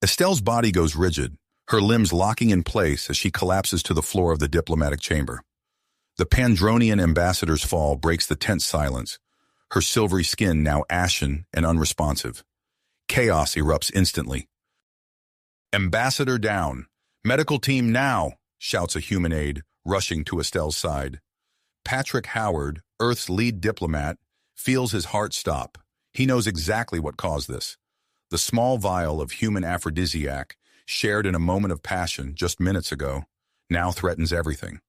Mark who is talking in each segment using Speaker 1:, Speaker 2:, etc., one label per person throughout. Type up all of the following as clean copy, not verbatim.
Speaker 1: Estelle's body goes rigid, her limbs locking in place as she collapses to the floor of the diplomatic chamber. The Pandronian ambassador's fall breaks the tense silence, her silvery skin now ashen and unresponsive. Chaos erupts instantly. "Ambassador down! Medical team now!" shouts a human aide, rushing to Estelle's side. Patrick Howard, Earth's lead diplomat, feels his heart stop. He knows exactly what caused this. The small vial of human aphrodisiac, shared in a moment of passion just minutes ago, now threatens everything.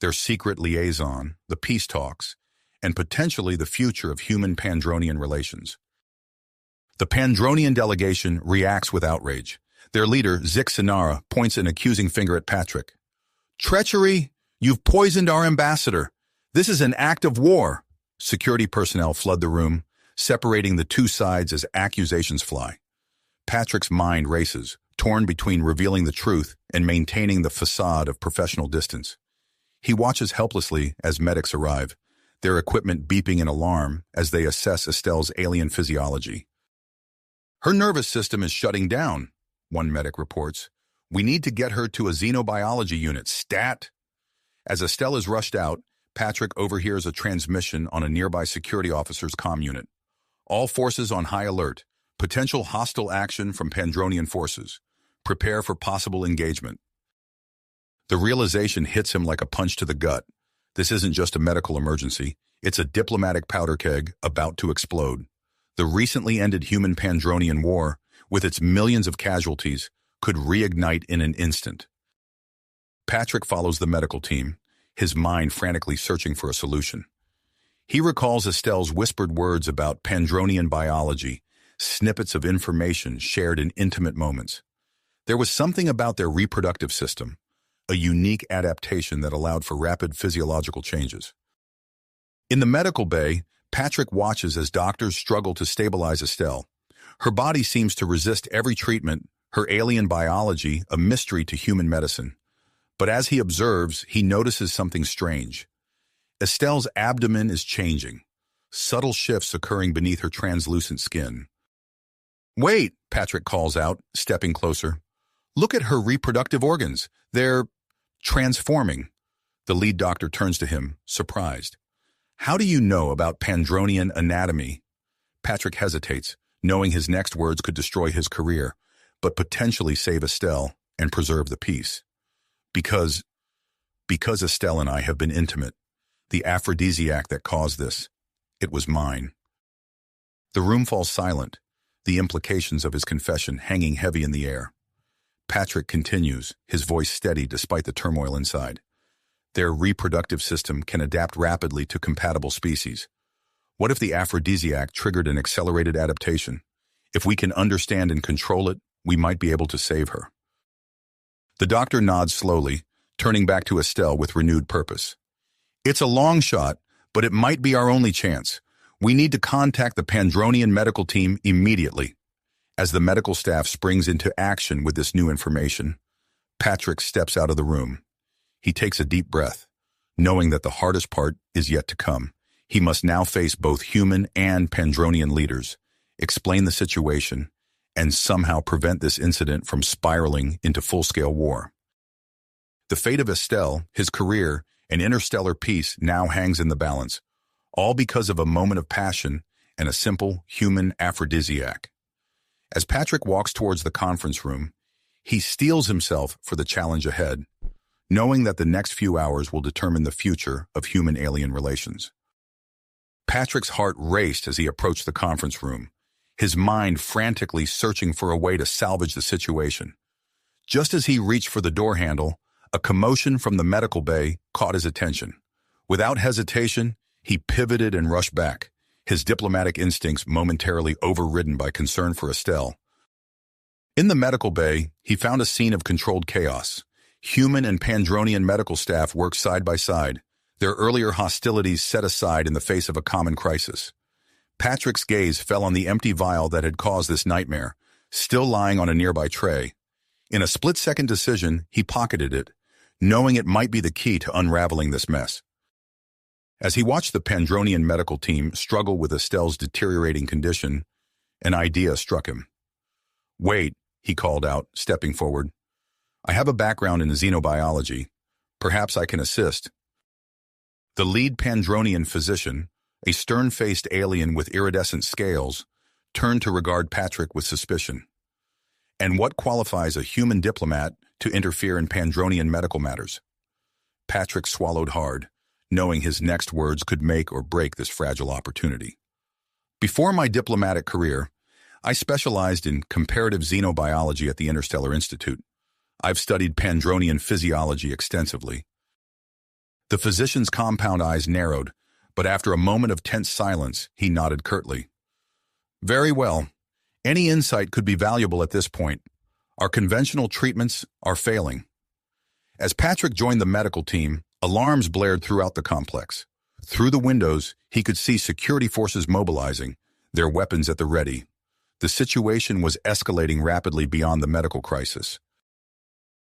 Speaker 1: Their secret liaison, the peace talks, and potentially the future of human Pandronian relations. The Pandronian delegation reacts with outrage. Their leader, Zixanara, points an accusing finger at Patrick. "Treachery! You've poisoned our ambassador! This is an act of war!" Security personnel flood the room, separating the two sides as accusations fly. Patrick's mind races, torn between revealing the truth and maintaining the facade of professional distance. He watches helplessly as medics arrive, their equipment beeping in alarm as they assess Estelle's alien physiology. "Her nervous system is shutting down," one medic reports. "We need to get her to a xenobiology unit, stat!" As Estelle is rushed out, Patrick overhears a transmission on a nearby security officer's comm unit. "All forces on high alert. Potential hostile action from Pandronian forces. Prepare for possible engagement." The realization hits him like a punch to the gut. This isn't just a medical emergency. It's a diplomatic powder keg about to explode. The recently ended human Pandronian war, with its millions of casualties, could reignite in an instant. Patrick follows the medical team, his mind frantically searching for a solution. He recalls Estelle's whispered words about Pandronian biology, snippets of information shared in intimate moments. There was something about their reproductive system, a unique adaptation that allowed for rapid physiological changes. In the medical bay, Patrick watches as doctors struggle to stabilize Estelle. Her body seems to resist every treatment, her alien biology a mystery to human medicine. But as he observes, he notices something strange. Estelle's abdomen is changing, subtle shifts occurring beneath her translucent skin. "Wait," Patrick calls out, stepping closer. "Look at her reproductive organs. They're transforming." The lead doctor turns to him, surprised. "How do you know about Pandronian anatomy?" Patrick hesitates, knowing his next words could destroy his career, but potentially save Estelle and preserve the peace. Because Estelle and I have been intimate. The aphrodisiac that caused this, it was mine." The room falls silent, the implications of his confession hanging heavy in the air. Patrick continues, his voice steady despite the turmoil inside. Their reproductive system can adapt rapidly to compatible species. What if the aphrodisiac triggered an accelerated adaptation? If we can understand and control it, we might be able to save her. The doctor nods slowly, turning back to Estelle with renewed purpose. "It's a long shot, but it might be our only chance. We need to contact the Pandronian medical team immediately." As the medical staff springs into action with this new information, Patrick steps out of the room. He takes a deep breath, knowing that the hardest part is yet to come. He must now face both human and Pandronian leaders, explain the situation, and somehow prevent this incident from spiraling into full-scale war. The fate of Estelle, his career, and interstellar peace now hangs in the balance, all because of a moment of passion and a simple human aphrodisiac. As Patrick walks towards the conference room, he steels himself for the challenge ahead, knowing that the next few hours will determine the future of human-alien relations. Patrick's heart raced as he approached the conference room, his mind frantically searching for a way to salvage the situation. Just as he reached for the door handle, a commotion from the medical bay caught his attention. Without hesitation, he pivoted and rushed back, his diplomatic instincts momentarily overridden by concern for Estelle. In the medical bay, he found a scene of controlled chaos. Human and Pandronian medical staff worked side by side, their earlier hostilities set aside in the face of a common crisis. Patrick's gaze fell on the empty vial that had caused this nightmare, still lying on a nearby tray. In a split-second decision, he pocketed it, knowing it might be the key to unraveling this mess. As he watched the Pandronian medical team struggle with Estelle's deteriorating condition, an idea struck him. "Wait," he called out, stepping forward. I have a background in xenobiology. Perhaps I can assist. The lead Pandronian physician, a stern-faced alien with iridescent scales, turned to regard Patrick with suspicion. And what qualifies a human diplomat to interfere in Pandronian medical matters? Patrick swallowed hard, knowing his next words could make or break this fragile opportunity. Before my diplomatic career, I specialized in comparative xenobiology at the Interstellar Institute. I've studied Pandronian physiology extensively. The physician's compound eyes narrowed, but after a moment of tense silence, he nodded curtly. Very well. Any insight could be valuable at this point. Our conventional treatments are failing. As Patrick joined the medical team, alarms blared throughout the complex. Through the windows, he could see security forces mobilizing, their weapons at the ready. The situation was escalating rapidly beyond the medical crisis.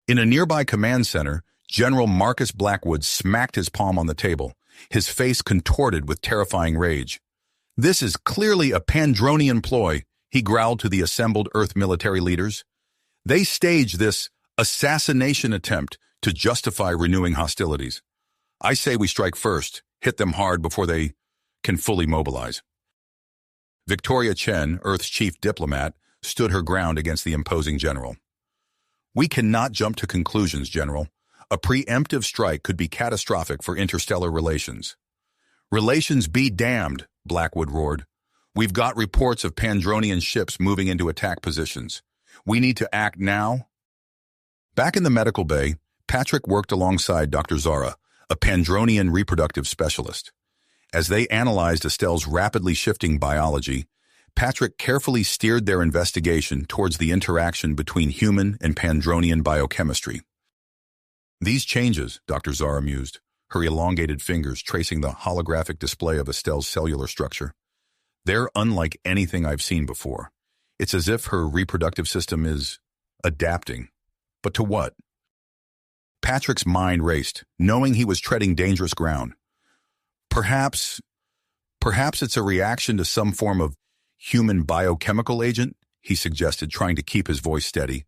Speaker 1: In a nearby command center, General Marcus Blackwood smacked his palm on the table, his face contorted with terrifying rage. This is clearly a Pandronian ploy, he growled to the assembled Earth military leaders. They staged this assassination attempt to justify renewing hostilities. I say we strike first, hit them hard before they can fully mobilize. Victoria Chen, Earth's chief diplomat, stood her ground against the imposing general. We cannot jump to conclusions, General. A preemptive strike could be catastrophic for interstellar relations. Relations be damned, Blackwood roared. We've got reports of Pandronian ships moving into attack positions. We need to act now. Back in the medical bay, Patrick worked alongside Dr. Zara, a Pandronian reproductive specialist. As they analyzed Estelle's rapidly shifting biology, Patrick carefully steered their investigation towards the interaction between human and Pandronian biochemistry. These changes, Dr. Zara mused, her elongated fingers tracing the holographic display of Estelle's cellular structure. They're unlike anything I've seen before. It's as if her reproductive system is adapting. But to what? Patrick's mind raced, knowing he was treading dangerous ground. Perhaps it's a reaction to some form of human biochemical agent, he suggested, trying to keep his voice steady.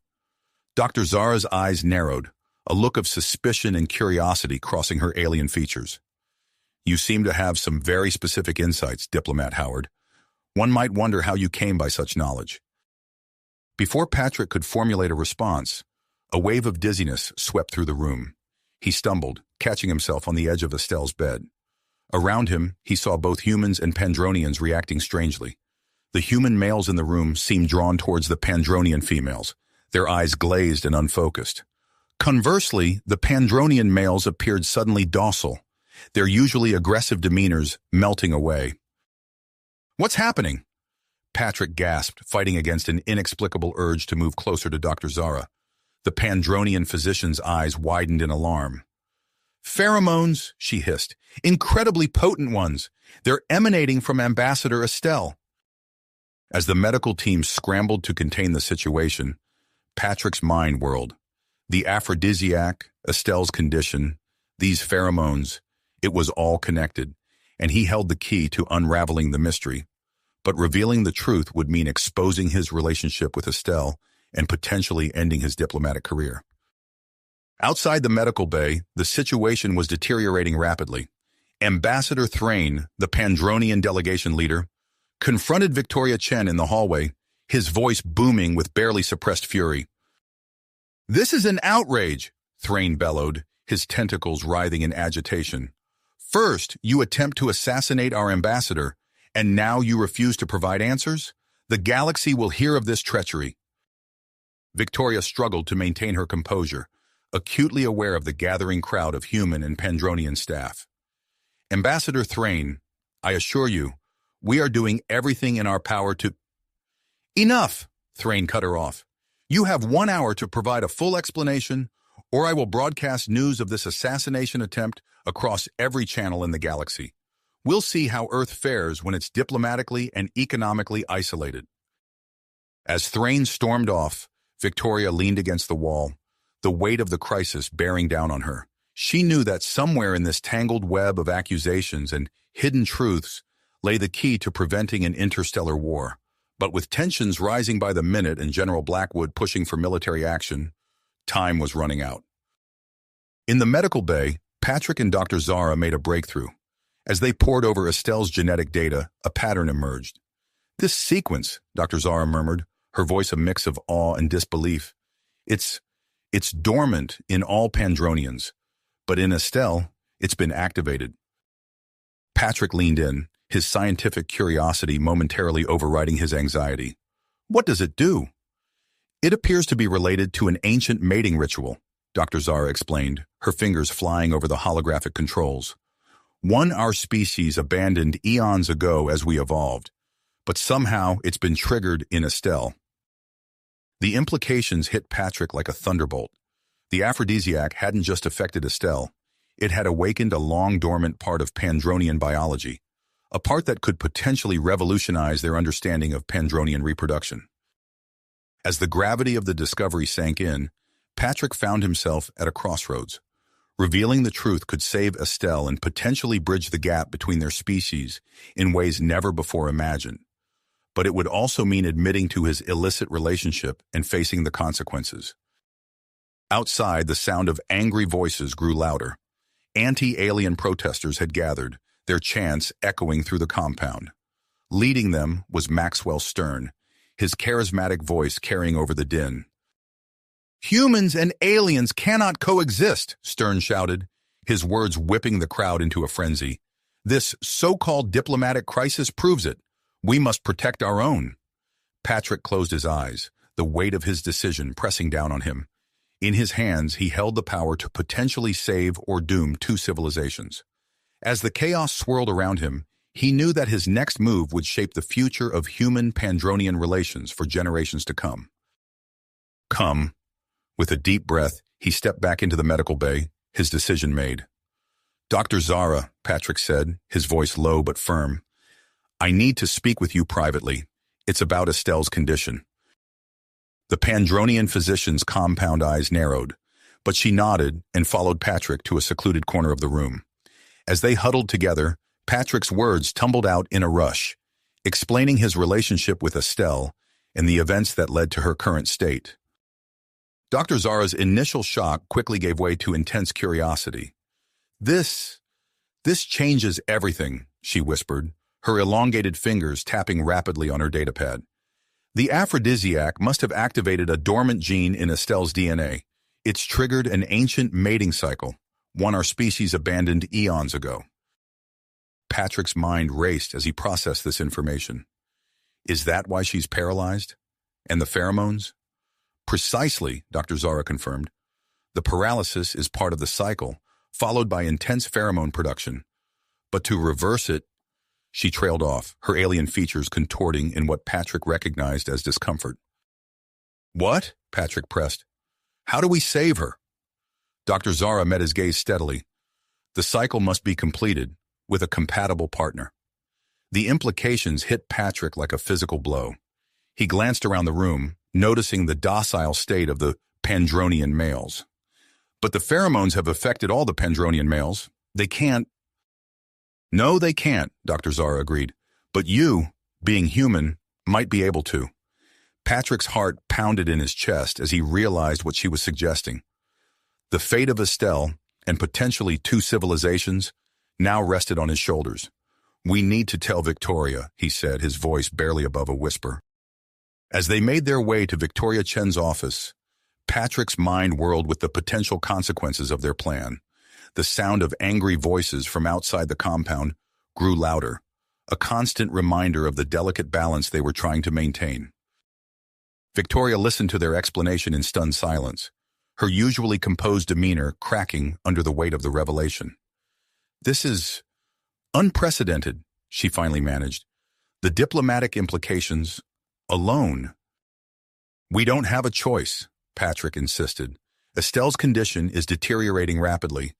Speaker 1: Dr. Zara's eyes narrowed, a look of suspicion and curiosity crossing her alien features. You seem to have some very specific insights, Diplomat Howard. One might wonder how you came by such knowledge. Before Patrick could formulate a response, a wave of dizziness swept through the room. He stumbled, catching himself on the edge of Estelle's bed. Around him, he saw both humans and Pandronians reacting strangely. The human males in the room seemed drawn towards the Pandronian females, their eyes glazed and unfocused. Conversely, the Pandronian males appeared suddenly docile, their usually aggressive demeanors melting away. What's happening? Patrick gasped, fighting against an inexplicable urge to move closer to Dr. Zara. The Pandronian physician's eyes widened in alarm. Pheromones, she hissed. Incredibly potent ones. They're emanating from Ambassador Estelle. As the medical team scrambled to contain the situation, Patrick's mind whirled. The aphrodisiac, Estelle's condition, these pheromones, it was all connected, and he held the key to unraveling the mystery. But revealing the truth would mean exposing his relationship with Estelle and potentially ending his diplomatic career. Outside the medical bay, the situation was deteriorating rapidly. Ambassador Thrain, the Pandronian delegation leader, confronted Victoria Chen in the hallway, his voice booming with barely suppressed fury. This is an outrage, Thrain bellowed, his tentacles writhing in agitation. First, you attempt to assassinate our ambassador, and now you refuse to provide answers? The galaxy will hear of this treachery. Victoria struggled to maintain her composure, acutely aware of the gathering crowd of human and Pandronian staff. Ambassador Thrain, I assure you, we are doing everything in our power to— Enough, Thrain cut her off. You have 1 hour to provide a full explanation, or I will broadcast news of this assassination attempt across every channel in the galaxy. We'll see how Earth fares when it's diplomatically and economically isolated. As Thrain stormed off, Victoria leaned against the wall, the weight of the crisis bearing down on her. She knew that somewhere in this tangled web of accusations and hidden truths lay the key to preventing an interstellar war. But with tensions rising by the minute and General Blackwood pushing for military action, time was running out. In the medical bay, Patrick and Dr. Zara made a breakthrough. As they pored over Estelle's genetic data, a pattern emerged. "This sequence," Dr. Zara murmured, her voice a mix of awe and disbelief. It's dormant in all Pandronians, but in Estelle, it's been activated." Patrick leaned in, his scientific curiosity momentarily overriding his anxiety. "What does it do?" "It appears to be related to an ancient mating ritual," Dr. Zara explained, her fingers flying over the holographic controls. "One our species abandoned eons ago as we evolved, but somehow it's been triggered in Estelle." The implications hit Patrick like a thunderbolt. The aphrodisiac hadn't just affected Estelle, it had awakened a long-dormant part of Pandronian biology, a part that could potentially revolutionize their understanding of Pandronian reproduction. As the gravity of the discovery sank in, Patrick found himself at a crossroads. Revealing the truth could save Estelle and potentially bridge the gap between their species in ways never before imagined. But it would also mean admitting to his illicit relationship and facing the consequences. Outside, the sound of angry voices grew louder. Anti-alien protesters had gathered, their chants echoing through the compound. Leading them was Maxwell Stern, his charismatic voice carrying over the din. "Humans and aliens cannot coexist," Stern shouted, his words whipping the crowd into a frenzy. "This so-called diplomatic crisis proves it. We must protect our own." Patrick closed his eyes, the weight of his decision pressing down on him. In his hands, he held the power to potentially save or doom two civilizations. As the chaos swirled around him, he knew that his next move would shape the future of human-Pandronian relations for generations to come. "Come." With a deep breath, he stepped back into the medical bay, his decision made. "Dr. Zara," Patrick said, his voice low but firm, "I need to speak with you privately. It's about Estelle's condition." The Pandronian physician's compound eyes narrowed, but she nodded and followed Patrick to a secluded corner of the room. As they huddled together, Patrick's words tumbled out in a rush, explaining his relationship with Estelle and the events that led to her current state. Dr. Zara's initial shock quickly gave way to intense curiosity. This changes everything," she whispered, her elongated fingers tapping rapidly on her datapad. "The aphrodisiac must have activated a dormant gene in Estelle's DNA. It's triggered an ancient mating cycle, one our species abandoned eons ago." Patrick's mind raced as he processed this information. Is that why she's paralyzed? And the pheromones? "Precisely," Dr. Zara confirmed. "The paralysis is part of the cycle, followed by intense pheromone production. But to reverse it," she trailed off, her alien features contorting in what Patrick recognized as discomfort. "What?" Patrick pressed. "How do we save her?" Dr. Zara met his gaze steadily. "The cycle must be completed with a compatible partner." The implications hit Patrick like a physical blow. He glanced around the room, noticing the docile state of the Pandronian males. "But the pheromones have affected all the Pandronian males. They can't—" "No, they can't," Dr. Zara agreed. "But you, being human, might be able to." Patrick's heart pounded in his chest as he realized what she was suggesting. The fate of Estelle, and potentially two civilizations, now rested on his shoulders. "We need to tell Victoria," he said, his voice barely above a whisper. As they made their way to Victoria Chen's office, Patrick's mind whirled with the potential consequences of their plan. The sound of angry voices from outside the compound grew louder, a constant reminder of the delicate balance they were trying to maintain. Victoria listened to their explanation in stunned silence, her usually composed demeanor cracking under the weight of the revelation. "This is unprecedented," she finally managed. "The diplomatic implications alone." "We don't have a choice," Patrick insisted. "Estelle's condition is deteriorating rapidly.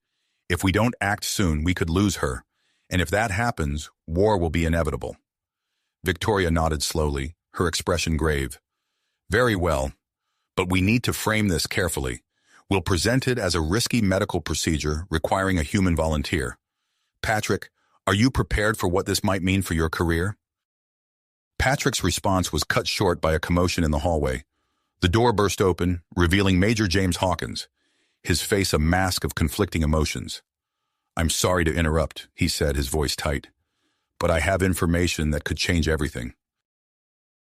Speaker 1: If we don't act soon, we could lose her, and if that happens, war will be inevitable." Victoria nodded slowly, her expression grave. "Very well, but we need to frame this carefully. We'll present it as a risky medical procedure requiring a human volunteer. Patrick, are you prepared for what this might mean for your career?" Patrick's response was cut short by a commotion in the hallway. The door burst open, revealing Major James Hawkins, his face a mask of conflicting emotions. "I'm sorry to interrupt," he said, his voice tight, "but I have information that could change everything."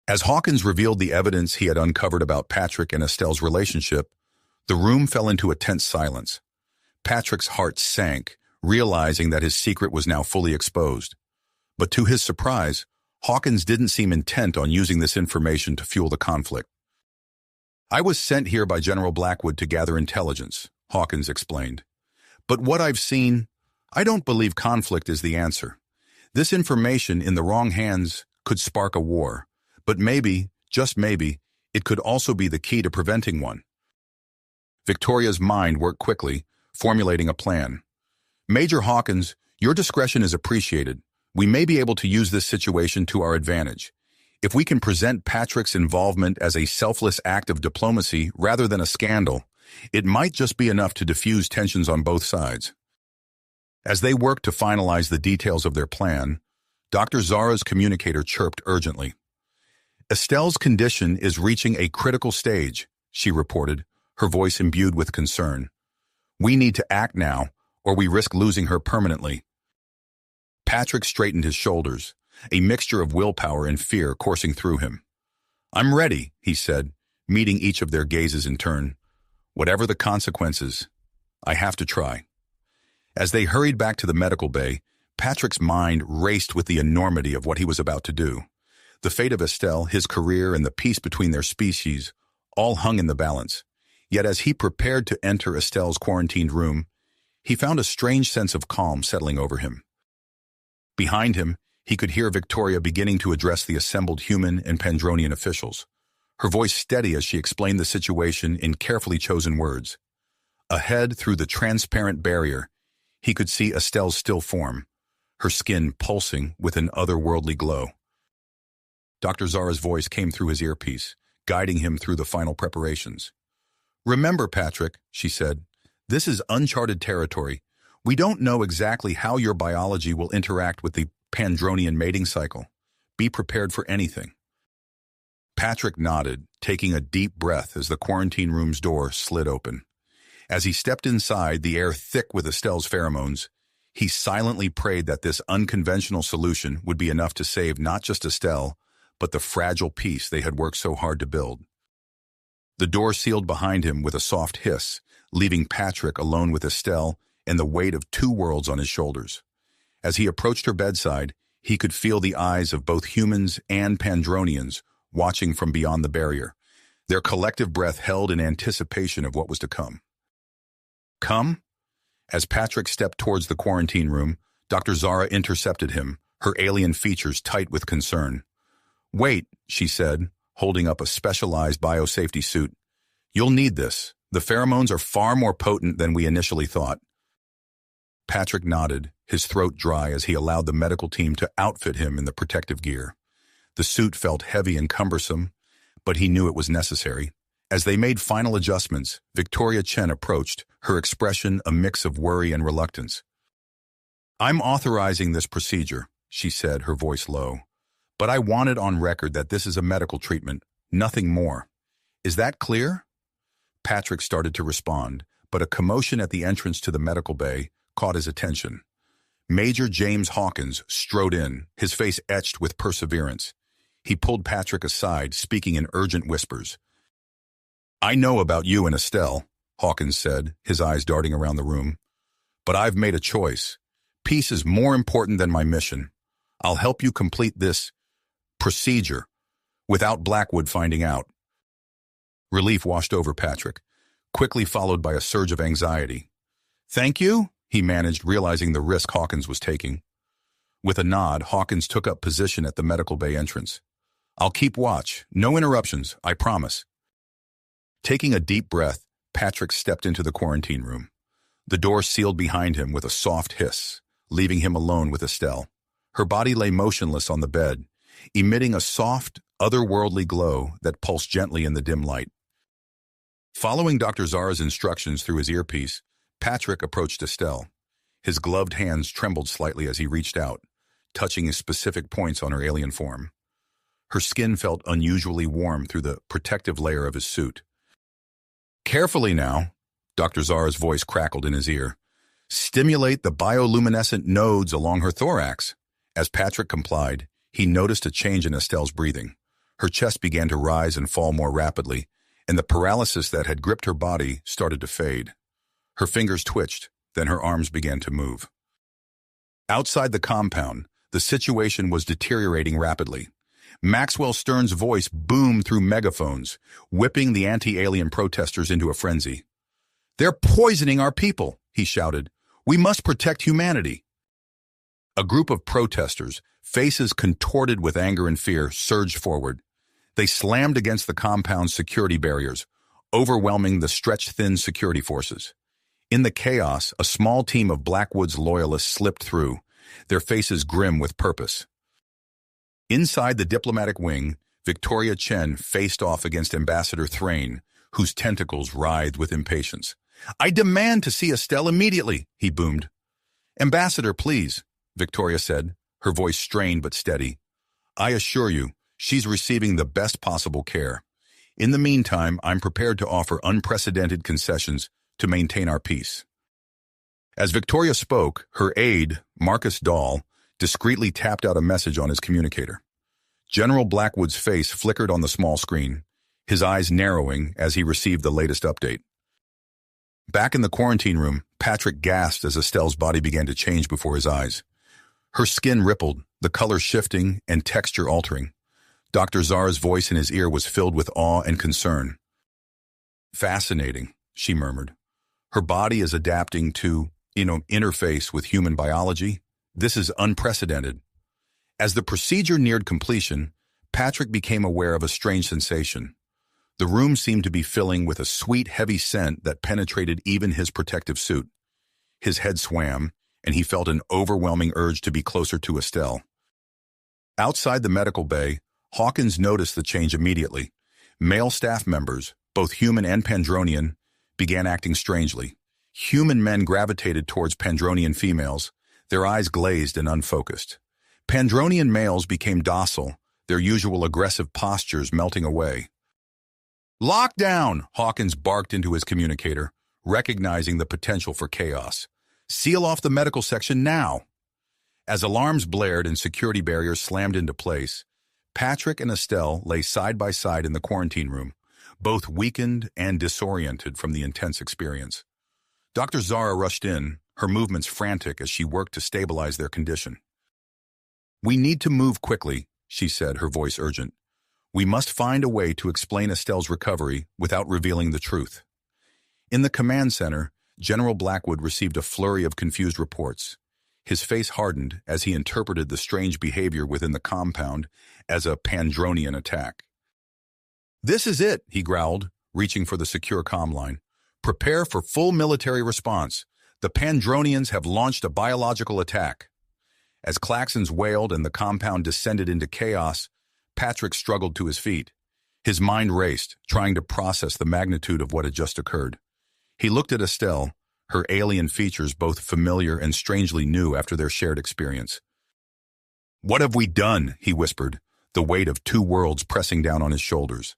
Speaker 1: As Hawkins revealed the evidence he had uncovered about Patrick and Estelle's relationship, the room fell into a tense silence. Patrick's heart sank, realizing that his secret was now fully exposed. But to his surprise, Hawkins didn't seem intent on using this information to fuel the conflict. "I was sent here by General Blackwood to gather intelligence," Hawkins explained. "But what I've seen, I don't believe conflict is the answer. This information in the wrong hands could spark a war, but maybe, just maybe, it could also be the key to preventing one." Victoria's mind worked quickly, formulating a plan. "Major Hawkins, your discretion is appreciated. We may be able to use this situation to our advantage. If we can present Patrick's involvement as a selfless act of diplomacy rather than a scandal, it might just be enough to diffuse tensions on both sides." As they worked to finalize the details of their plan, Dr. Zara's communicator chirped urgently. "Estelle's condition is reaching a critical stage," she reported, her voice imbued with concern. "We need to act now, or we risk losing her permanently." Patrick straightened his shoulders, a mixture of willpower and fear coursing through him. "I'm ready," he said, meeting each of their gazes in turn. "Whatever the consequences, I have to try." As they hurried back to the medical bay, Patrick's mind raced with the enormity of what he was about to do. The fate of Estelle, his career, and the peace between their species all hung in the balance. Yet as he prepared to enter Estelle's quarantined room, he found a strange sense of calm settling over him. Behind him, he could hear Victoria beginning to address the assembled human and Pandronian officials, her voice steady as she explained the situation in carefully chosen words. Ahead, through the transparent barrier, he could see Estelle's still form, her skin pulsing with an otherworldly glow. Dr. Zara's voice came through his earpiece, guiding him through the final preparations. "Remember, Patrick," she said, "this is uncharted territory. We don't know exactly how your biology will interact with the Pandronian mating cycle. Be prepared for anything." Patrick nodded, taking a deep breath as the quarantine room's door slid open. As he stepped inside, the air thick with Estelle's pheromones, he silently prayed that this unconventional solution would be enough to save not just Estelle, but the fragile peace they had worked so hard to build. The door sealed behind him with a soft hiss, leaving Patrick alone with Estelle and the weight of two worlds on his shoulders. As he approached her bedside, he could feel the eyes of both humans and Pandronians watching from beyond the barrier, their collective breath held in anticipation of what was to come. "Come?" As Patrick stepped towards the quarantine room, Dr. Zara intercepted him, her alien features tight with concern. "Wait," she said, holding up a specialized biosafety suit. "You'll need this. The pheromones are far more potent than we initially thought." Patrick nodded, his throat dry as he allowed the medical team to outfit him in the protective gear. The suit felt heavy and cumbersome, but he knew it was necessary. As they made final adjustments, Victoria Chen approached, her expression a mix of worry and reluctance. "I'm authorizing this procedure," she said, her voice low. "But I want it on record that this is a medical treatment, nothing more. Is that clear?" Patrick started to respond, but a commotion at the entrance to the medical bay caught his attention. Major James Hawkins strode in, his face etched with perseverance. He pulled Patrick aside, speaking in urgent whispers. "I know about you and Estelle," Hawkins said, his eyes darting around the room. "But I've made a choice. Peace is more important than my mission. I'll help you complete this procedure without Blackwood finding out." Relief washed over Patrick, quickly followed by a surge of anxiety. "Thank you," he managed, realizing the risk Hawkins was taking. With a nod, Hawkins took up position at the medical bay entrance. "I'll keep watch. No interruptions, I promise." Taking a deep breath, Patrick stepped into the quarantine room. The door sealed behind him with a soft hiss, leaving him alone with Estelle. Her body lay motionless on the bed, emitting a soft, otherworldly glow that pulsed gently in the dim light. Following Dr. Zara's instructions through his earpiece, Patrick approached Estelle. His gloved hands trembled slightly as he reached out, touching his specific points on her alien form. Her skin felt unusually warm through the protective layer of his suit. "Carefully now," Dr. Zara's voice crackled in his ear. "Stimulate the bioluminescent nodes along her thorax." As Patrick complied, he noticed a change in Estelle's breathing. Her chest began to rise and fall more rapidly, and the paralysis that had gripped her body started to fade. Her fingers twitched, then her arms began to move. Outside the compound, the situation was deteriorating rapidly. Maxwell Stern's voice boomed through megaphones, whipping the anti-alien protesters into a frenzy. "They're poisoning our people," he shouted. "We must protect humanity." A group of protesters, faces contorted with anger and fear, surged forward. They slammed against the compound's security barriers, overwhelming the stretched-thin security forces. In the chaos, a small team of Blackwood's loyalists slipped through, their faces grim with purpose. Inside the diplomatic wing, Victoria Chen faced off against Ambassador Thrain, whose tentacles writhed with impatience. "I demand to see Estelle immediately," he boomed. "Ambassador, please," Victoria said, her voice strained but steady. "I assure you, she's receiving the best possible care. In the meantime, I'm prepared to offer unprecedented concessions to maintain our peace." As Victoria spoke, her aide, Marcus Dahl, discreetly tapped out a message on his communicator. General Blackwood's face flickered on the small screen, his eyes narrowing as he received the latest update. Back in the quarantine room, Patrick gasped as Estelle's body began to change before his eyes. Her skin rippled, the color shifting and texture altering. Dr. Zara's voice in his ear was filled with awe and concern. "Fascinating," she murmured. "Her body is adapting to, interface with human biology. This is unprecedented." As the procedure neared completion, Patrick became aware of a strange sensation. The room seemed to be filling with a sweet, heavy scent that penetrated even his protective suit. His head swam, and he felt an overwhelming urge to be closer to Estelle. Outside the medical bay, Hawkins noticed the change immediately. Male staff members, both human and Pandronian, began acting strangely. Human men gravitated towards Pandronian females, their eyes glazed and unfocused. Pandronian males became docile, their usual aggressive postures melting away. "Lockdown!" Hawkins barked into his communicator, recognizing the potential for chaos. "Seal off the medical section now!" As alarms blared and security barriers slammed into place, Patrick and Estelle lay side by side in the quarantine room, both weakened and disoriented from the intense experience. Dr. Zara rushed in, her movements frantic as she worked to stabilize their condition. "We need to move quickly," she said, her voice urgent. "We must find a way to explain Estelle's recovery without revealing the truth." In the command center, General Blackwood received a flurry of confused reports. His face hardened as he interpreted the strange behavior within the compound as a Pandronian attack. "This is it," he growled, reaching for the secure comm line. "Prepare for full military response. The Pandronians have launched a biological attack." As klaxons wailed and the compound descended into chaos, Patrick struggled to his feet. His mind raced, trying to process the magnitude of what had just occurred. He looked at Estelle, her alien features both familiar and strangely new after their shared experience. "What have we done?" he whispered, the weight of two worlds pressing down on his shoulders.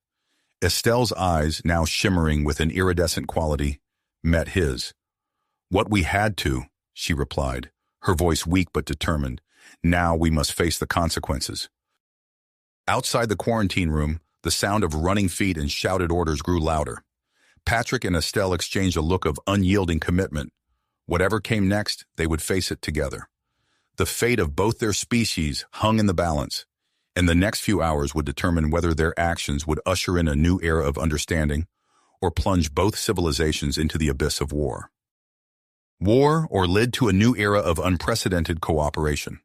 Speaker 1: Estelle's eyes, now shimmering with an iridescent quality, met his. "What we had to," she replied, her voice weak but determined. "Now we must face the consequences." Outside the quarantine room, the sound of running feet and shouted orders grew louder. Patrick and Estelle exchanged a look of unyielding commitment. Whatever came next, they would face it together. The fate of both their species hung in the balance, and the next few hours would determine whether their actions would usher in a new era of understanding or plunge both civilizations into the abyss of war. War or lead to a new era of unprecedented cooperation.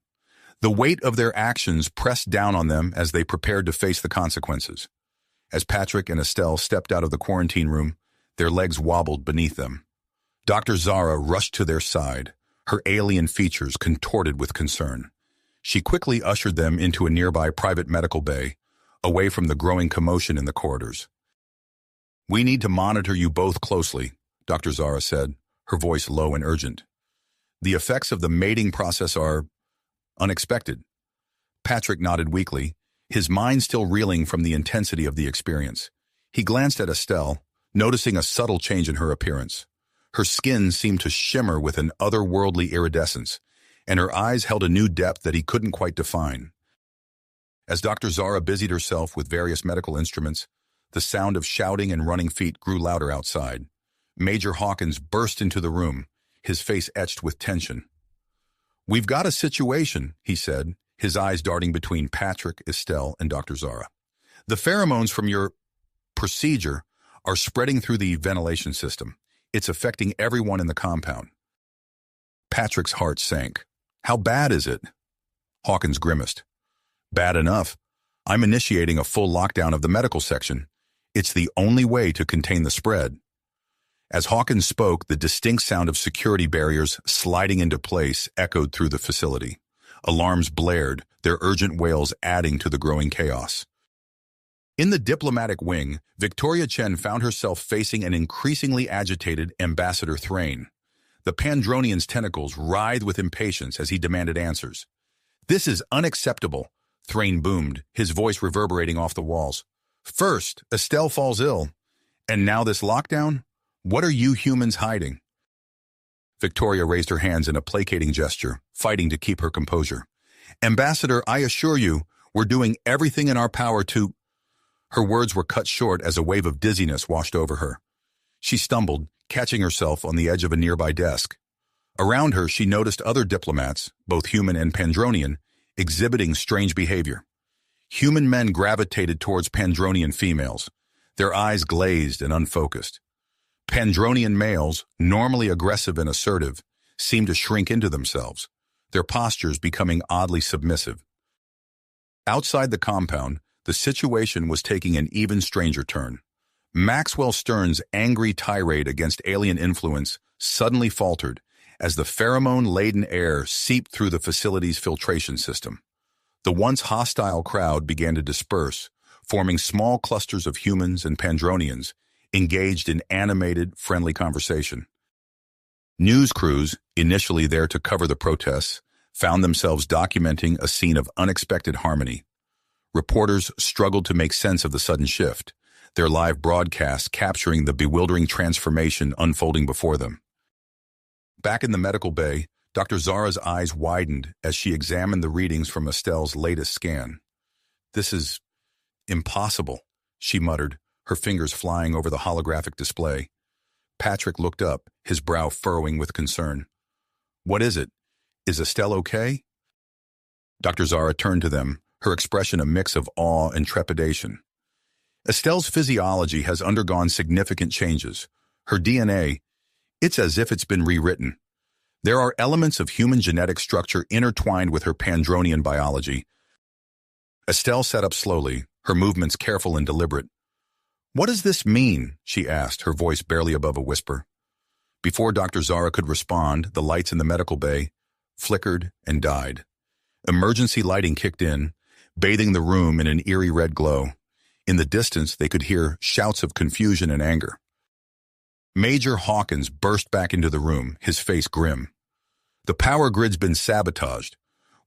Speaker 1: The weight of their actions pressed down on them as they prepared to face the consequences. As Patrick and Estelle stepped out of the quarantine room, their legs wobbled beneath them. Dr. Zara rushed to their side, her alien features contorted with concern. She quickly ushered them into a nearby private medical bay, away from the growing commotion in the corridors. "We need to monitor you both closely," Dr. Zara said, her voice low and urgent. "The effects of the mating process are unexpected." Patrick nodded weakly, his mind still reeling from the intensity of the experience. He glanced at Estelle, noticing a subtle change in her appearance. Her skin seemed to shimmer with an otherworldly iridescence, and her eyes held a new depth that he couldn't quite define. As Dr. Zara busied herself with various medical instruments, the sound of shouting and running feet grew louder outside. Major Hawkins burst into the room, his face etched with tension. "We've got a situation," he said, his eyes darting between Patrick, Estelle, and Dr. Zara. "The pheromones from your procedure are spreading through the ventilation system. It's affecting everyone in the compound." Patrick's heart sank. "How bad is it?" Hawkins grimaced. "Bad enough. I'm initiating a full lockdown of the medical section. It's the only way to contain the spread." As Hawkins spoke, the distinct sound of security barriers sliding into place echoed through the facility. Alarms blared, their urgent wails adding to the growing chaos. In the diplomatic wing, Victoria Chen found herself facing an increasingly agitated Ambassador Thrain. The Pandronian's tentacles writhed with impatience as he demanded answers. "This is unacceptable," Thrain boomed, his voice reverberating off the walls. "First, Estelle falls ill. And now this lockdown? What are you humans hiding?" Victoria raised her hands in a placating gesture, fighting to keep her composure. "Ambassador, I assure you, we're doing everything in our power to—" Her words were cut short as a wave of dizziness washed over her. She stumbled, catching herself on the edge of a nearby desk. Around her, she noticed other diplomats, both human and Pandronian, exhibiting strange behavior. Human men gravitated towards Pandronian females, their eyes glazed and unfocused. Pandronian males, normally aggressive and assertive, seemed to shrink into themselves, their postures becoming oddly submissive. Outside the compound, the situation was taking an even stranger turn. Maxwell Stern's angry tirade against alien influence suddenly faltered as the pheromone-laden air seeped through the facility's filtration system. The once hostile crowd began to disperse, forming small clusters of humans and Pandronians engaged in animated, friendly conversation. News crews, initially there to cover the protests, found themselves documenting a scene of unexpected harmony. Reporters struggled to make sense of the sudden shift, their live broadcasts capturing the bewildering transformation unfolding before them. Back in the medical bay, Dr. Zara's eyes widened as she examined the readings from Estelle's latest scan. "This is impossible," she muttered, her fingers flying over the holographic display. Patrick looked up, his brow furrowing with concern. "What is it? Is Estelle okay?" Dr. Zara turned to them, her expression a mix of awe and trepidation. "Estelle's physiology has undergone significant changes. Her DNA, it's as if it's been rewritten. There are elements of human genetic structure intertwined with her Pandronian biology." Estelle sat up slowly, her movements careful and deliberate. "What does this mean?" she asked, her voice barely above a whisper. Before Dr. Zara could respond, the lights in the medical bay flickered and died. Emergency lighting kicked in, bathing the room in an eerie red glow. In the distance, they could hear shouts of confusion and anger. Major Hawkins burst back into the room, his face grim. "The power grid's been sabotaged.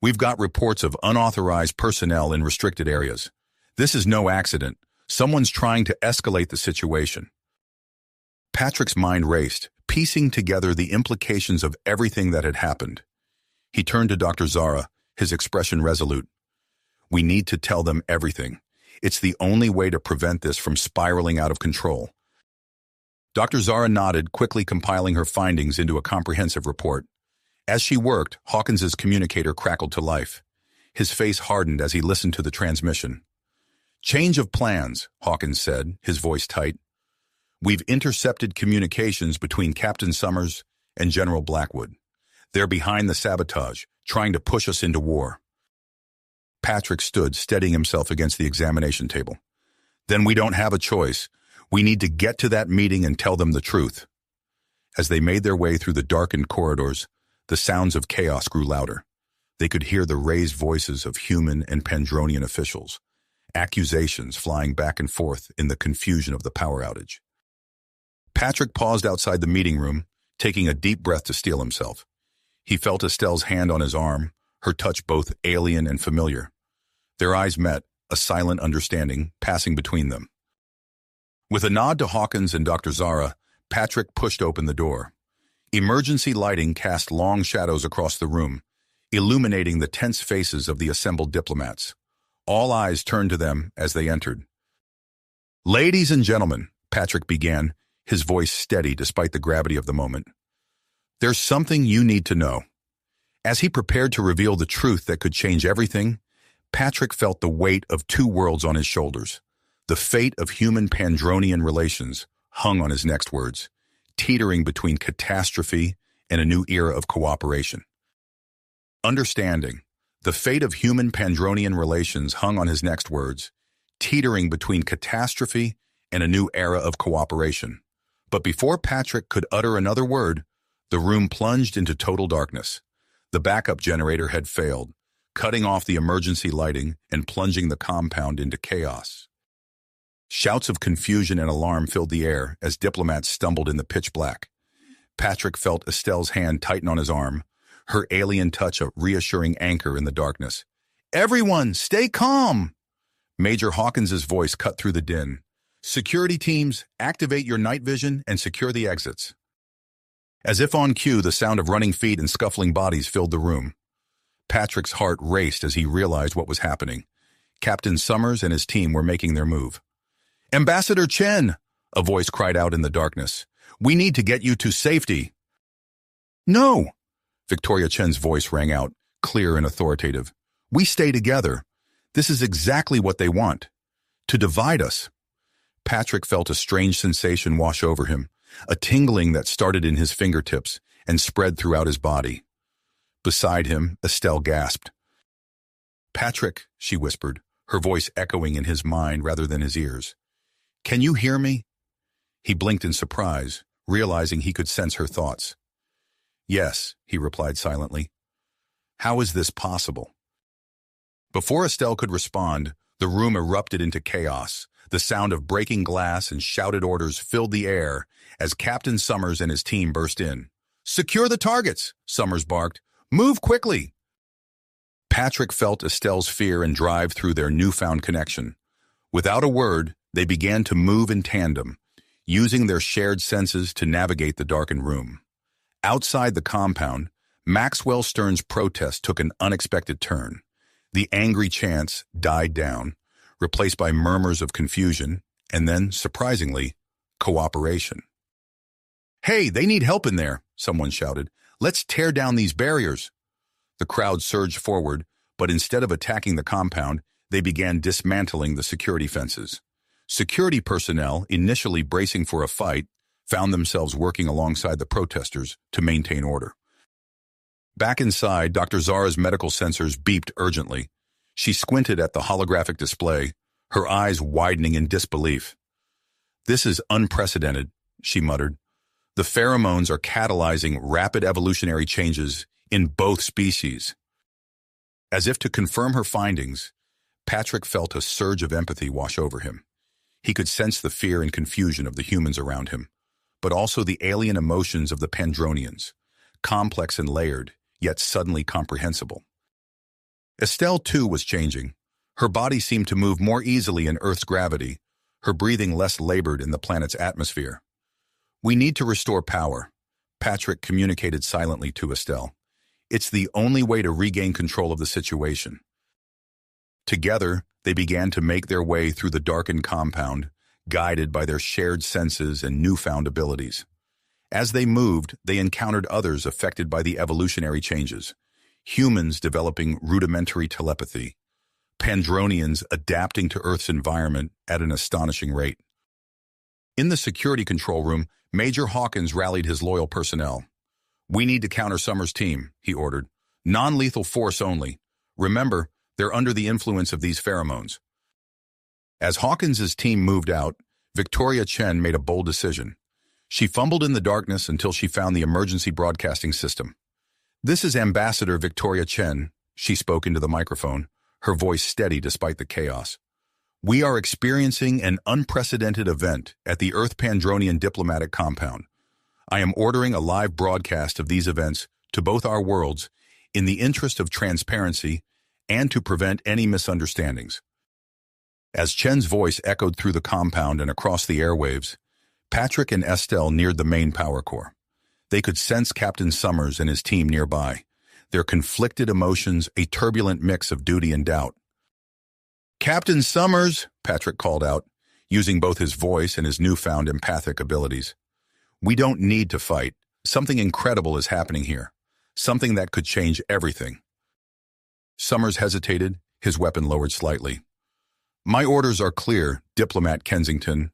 Speaker 1: We've got reports of unauthorized personnel in restricted areas. This is no accident. Someone's trying to escalate the situation." Patrick's mind raced, piecing together the implications of everything that had happened. He turned to Dr. Zara, his expression resolute. "We need to tell them everything. It's the only way to prevent this from spiraling out of control." Dr. Zara nodded, quickly compiling her findings into a comprehensive report. As she worked, Hawkins's communicator crackled to life. His face hardened as he listened to the transmission. "Change of plans," Hawkins said, his voice tight. "We've intercepted communications between Captain Summers and General Blackwood. They're behind the sabotage, trying to push us into war." Patrick stood, steadying himself against the examination table. "Then we don't have a choice. We need to get to that meeting and tell them the truth." As they made their way through the darkened corridors, the sounds of chaos grew louder. They could hear the raised voices of human and Pandronian officials, accusations flying back and forth in the confusion of the power outage. Patrick paused outside the meeting room, taking a deep breath to steel himself. He felt Estelle's hand on his arm, her touch both alien and familiar. Their eyes met, a silent understanding passing between them. With a nod to Hawkins and Dr. Zara, Patrick pushed open the door. Emergency lighting cast long shadows across the room, illuminating the tense faces of the assembled diplomats. All eyes turned to them as they entered. "Ladies and gentlemen," Patrick began, his voice steady despite the gravity of the moment. "There's something you need to know." As he prepared to reveal the truth that could change everything, Patrick felt the weight of two worlds on his shoulders. The fate of human Pandronian relations hung on his next words, teetering between catastrophe and a new era of cooperation. Understanding. The fate of human Pandronian relations hung on his next words, teetering between catastrophe and a new era of cooperation. But before Patrick could utter another word, the room plunged into total darkness. The backup generator had failed, cutting off the emergency lighting and plunging the compound into chaos. Shouts of confusion and alarm filled the air as diplomats stumbled in the pitch black. Patrick felt Estelle's hand tighten on his arm, her alien touch a reassuring anchor in the darkness. "Everyone, stay calm!" Major Hawkins's voice cut through the din. "Security teams, activate your night vision and secure the exits." As if on cue, the sound of running feet and scuffling bodies filled the room. Patrick's heart raced as he realized what was happening. Captain Summers and his team were making their move. "Ambassador Chen!" a voice cried out in the darkness. "We need to get you to safety." "No!" Victoria Chen's voice rang out, clear and authoritative. "We stay together. This is exactly what they want. To divide us." Patrick felt a strange sensation wash over him, a tingling that started in his fingertips and spread throughout his body. Beside him, Estelle gasped. "Patrick," she whispered, her voice echoing in his mind rather than his ears. "Can you hear me?" He blinked in surprise, realizing he could sense her thoughts. "Yes," he replied silently. "How is this possible?" Before Estelle could respond, the room erupted into chaos. The sound of breaking glass and shouted orders filled the air as Captain Summers and his team burst in. "Secure the targets," Summers barked. "Move quickly." Patrick felt Estelle's fear and drive through their newfound connection. Without a word, they began to move in tandem, using their shared senses to navigate the darkened room. Outside the compound, Maxwell Stern's protest took an unexpected turn. The angry chants died down, replaced by murmurs of confusion, and then, surprisingly, cooperation. "Hey, they need help in there," someone shouted. "Let's tear down these barriers." The crowd surged forward, but instead of attacking the compound, they began dismantling the security fences. Security personnel, initially bracing for a fight, found themselves working alongside the protesters to maintain order. Back inside, Dr. Zara's medical sensors beeped urgently. She squinted at the holographic display, her eyes widening in disbelief. "This is unprecedented," she muttered. "The pheromones are catalyzing rapid evolutionary changes in both species." As if to confirm her findings, Patrick felt a surge of empathy wash over him. He could sense the fear and confusion of the humans around him, but also the alien emotions of the Pandronians, complex and layered, yet suddenly comprehensible. Estelle, too, was changing. Her body seemed to move more easily in Earth's gravity, her breathing less labored in the planet's atmosphere. "We need to restore power," Patrick communicated silently to Estelle. "It's the only way to regain control of the situation." Together, they began to make their way through the darkened compound, guided by their shared senses and newfound abilities. As they moved, they encountered others affected by the evolutionary changes. Humans developing rudimentary telepathy. Pandronians adapting to Earth's environment at an astonishing rate. In the security control room, Major Hawkins rallied his loyal personnel. "We need to counter Summers' team," he ordered. "Non-lethal force only. Remember, they're under the influence of these pheromones." As Hawkins's team moved out, Victoria Chen made a bold decision. She fumbled in the darkness until she found the emergency broadcasting system. "This is Ambassador Victoria Chen," she spoke into the microphone, her voice steady despite the chaos. "We are experiencing an unprecedented event at the Earth Pandronian diplomatic compound. I am ordering a live broadcast of these events to both our worlds in the interest of transparency and to prevent any misunderstandings." As Chen's voice echoed through the compound and across the airwaves, Patrick and Estelle neared the main power core. They could sense Captain Summers and his team nearby, their conflicted emotions a turbulent mix of duty and doubt. "Captain Summers," Patrick called out, using both his voice and his newfound empathic abilities. "We don't need to fight. Something incredible is happening here. Something that could change everything." Summers hesitated, his weapon lowered slightly. "My orders are clear, Diplomat Kensington.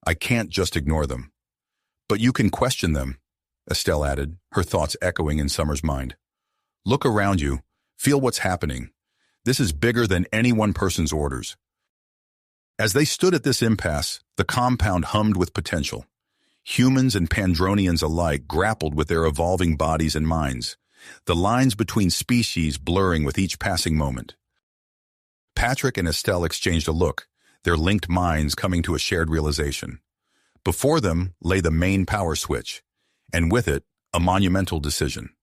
Speaker 1: I can't just ignore them." "But you can question them," Estelle added, her thoughts echoing in Summers' mind. "Look around you. Feel what's happening. This is bigger than any one person's orders." As they stood at this impasse, the compound hummed with potential. Humans and Pandronians alike grappled with their evolving bodies and minds, the lines between species blurring with each passing moment. Patrick and Estelle exchanged a look, their linked minds coming to a shared realization. Before them lay the main power switch, and with it, a monumental decision.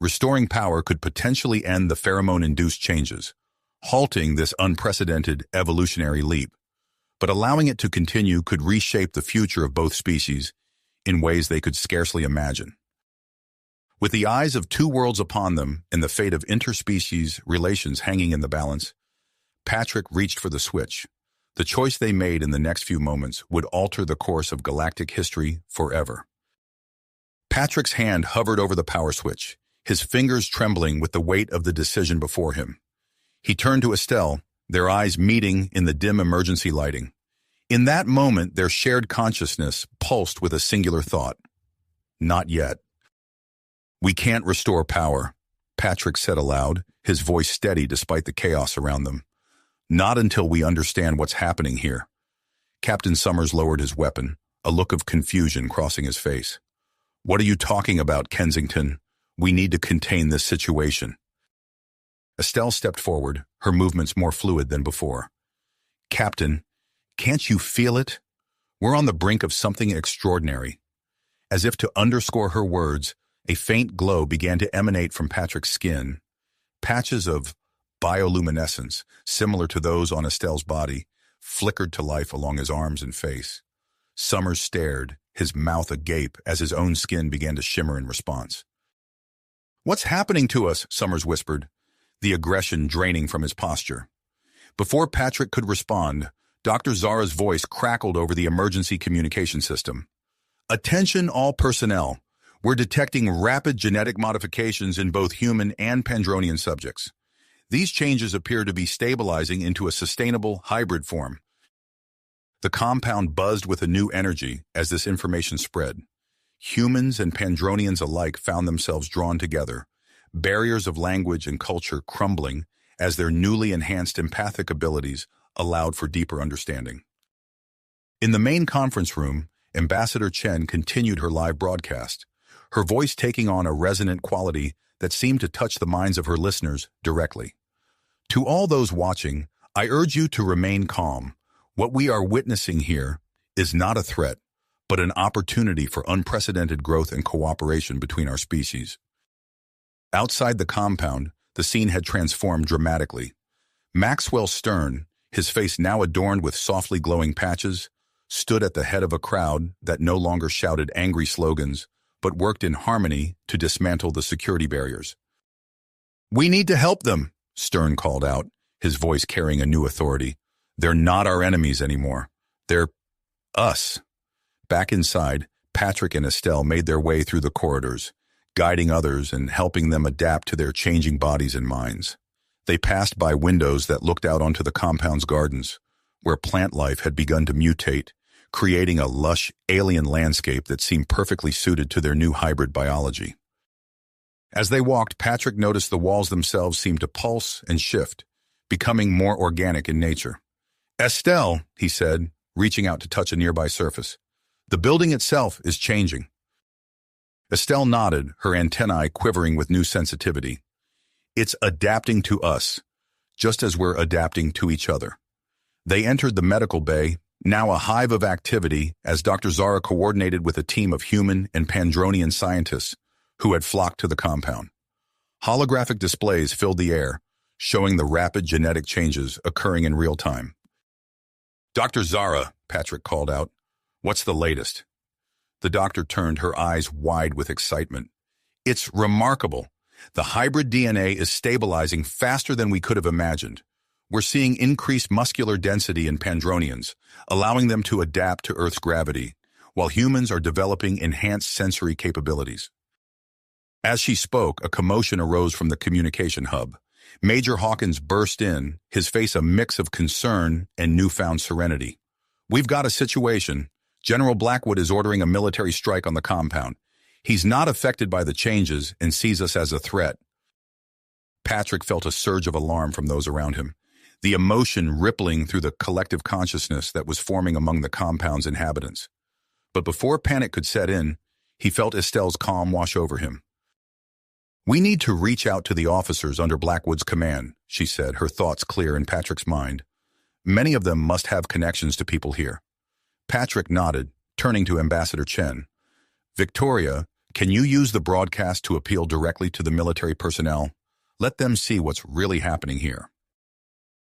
Speaker 1: Restoring power could potentially end the pheromone-induced changes, halting this unprecedented evolutionary leap. But allowing it to continue could reshape the future of both species in ways they could scarcely imagine. With the eyes of two worlds upon them and the fate of interspecies relations hanging in the balance, Patrick reached for the switch. The choice they made in the next few moments would alter the course of galactic history forever. Patrick's hand hovered over the power switch, his fingers trembling with the weight of the decision before him. He turned to Estelle, their eyes meeting in the dim emergency lighting. In that moment, their shared consciousness pulsed with a singular thought. Not yet. "We can't restore power," Patrick said aloud, his voice steady despite the chaos around them. "Not until we understand what's happening here." Captain Summers lowered his weapon, a look of confusion crossing his face. "What are you talking about, Kensington? We need to contain this situation." Estelle stepped forward, her movements more fluid than before. "Captain, can't you feel it? We're on the brink of something extraordinary." As if to underscore her words, a faint glow began to emanate from Patrick's skin. Patches of bioluminescence, similar to those on Estelle's body, flickered to life along his arms and face. Summers stared, his mouth agape as his own skin began to shimmer in response. "What's happening to us?" Summers whispered, the aggression draining from his posture. Before Patrick could respond, Dr. Zara's voice crackled over the emergency communication system. "Attention all personnel. We're detecting rapid genetic modifications in both human and Pandronian subjects. These changes appear to be stabilizing into a sustainable hybrid form." The compound buzzed with a new energy as this information spread. Humans and Pandronians alike found themselves drawn together, barriers of language and culture crumbling as their newly enhanced empathic abilities allowed for deeper understanding. In the main conference room, Ambassador Chen continued her live broadcast, her voice taking on a resonant quality that seemed to touch the minds of her listeners directly. "To all those watching, I urge you to remain calm. What we are witnessing here is not a threat, but an opportunity for unprecedented growth and cooperation between our species." Outside the compound, the scene had transformed dramatically. Maxwell Stern, his face now adorned with softly glowing patches, stood at the head of a crowd that no longer shouted angry slogans, but worked in harmony to dismantle the security barriers. "We need to help them," Stern called out, his voice carrying a new authority. "They're not our enemies anymore. They're us." Back inside, Patrick and Estelle made their way through the corridors, guiding others and helping them adapt to their changing bodies and minds. They passed by windows that looked out onto the compound's gardens, where plant life had begun to mutate, creating a lush, alien landscape that seemed perfectly suited to their new hybrid biology. As they walked, Patrick noticed the walls themselves seemed to pulse and shift, becoming more organic in nature. "Estelle," he said, reaching out to touch a nearby surface. "The building itself is changing." Estelle nodded, her antennae quivering with new sensitivity. "It's adapting to us, just as we're adapting to each other." They entered the medical bay, now a hive of activity, as Dr. Zara coordinated with a team of human and Pandronian scientists who had flocked to the compound. Holographic displays filled the air, showing the rapid genetic changes occurring in real time. Dr. Zara, Patrick called out. What's the latest? The doctor turned, her eyes wide with excitement. It's remarkable. The hybrid DNA is stabilizing faster than we could have imagined. We're seeing increased muscular density in Pandronians, allowing them to adapt to Earth's gravity, while humans are developing enhanced sensory capabilities. As she spoke, a commotion arose from the communication hub. Major Hawkins burst in, his face a mix of concern and newfound serenity. We've got a situation. General Blackwood is ordering a military strike on the compound. He's not affected by the changes and sees us as a threat. Patrick felt a surge of alarm from those around him, the emotion rippling through the collective consciousness that was forming among the compound's inhabitants. But before panic could set in, he felt Estelle's calm wash over him. We need to reach out to the officers under Blackwood's command, she said, her thoughts clear in Patrick's mind. Many of them must have connections to people here. Patrick nodded, turning to Ambassador Chen. Victoria, can you use the broadcast to appeal directly to the military personnel? Let them see what's really happening here.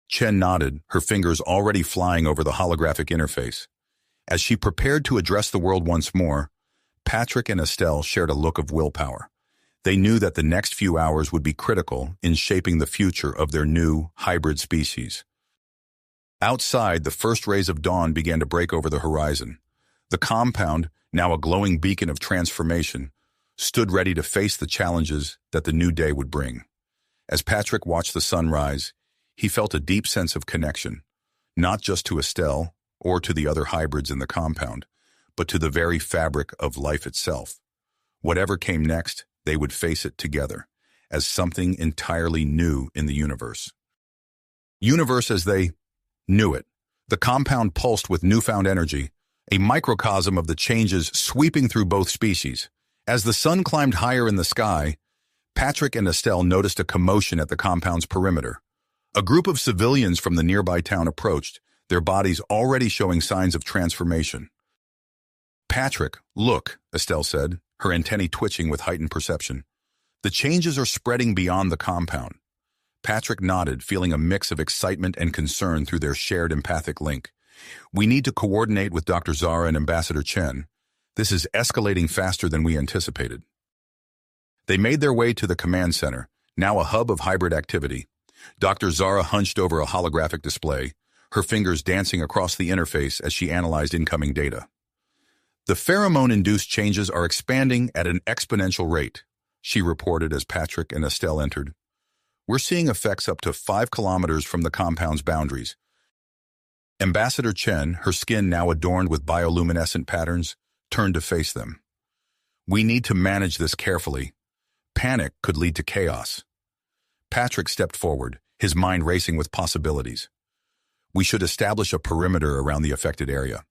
Speaker 1: Chen nodded, her fingers already flying over the holographic interface. As she prepared to address the world once more, Patrick and Estelle shared a look of willpower. They knew that the next few hours would be critical in shaping the future of their new hybrid species. Outside, the first rays of dawn began to break over the horizon. The compound, now a glowing beacon of transformation, stood ready to face the challenges that the new day would bring. As Patrick watched the sun rise, he felt a deep sense of connection, not just to Estelle or to the other hybrids in the compound, but to the very fabric of life itself. Whatever came next, they would face it together, as something entirely new in the universe. Universe as they knew it. The compound pulsed with newfound energy, a microcosm of the changes sweeping through both species. As the sun climbed higher in the sky, Patrick and Estelle noticed a commotion at the compound's perimeter. A group of civilians from the nearby town approached, their bodies already showing signs of transformation. Patrick, look, Estelle said, her antennae twitching with heightened perception. The changes are spreading beyond the compound. Patrick nodded, feeling a mix of excitement and concern through their shared empathic link. We need to coordinate with Dr. Zara and Ambassador Chen. This is escalating faster than we anticipated. They made their way to the command center, now a hub of hybrid activity. Dr. Zara hunched over a holographic display, her fingers dancing across the interface as she analyzed incoming data. The pheromone-induced changes are expanding at an exponential rate, she reported as Patrick and Estelle entered. We're seeing effects up to 5 kilometers from the compound's boundaries. Ambassador Chen, her skin now adorned with bioluminescent patterns, turned to face them. We need to manage this carefully. Panic could lead to chaos. Patrick stepped forward, his mind racing with possibilities. We should establish a perimeter around the affected area,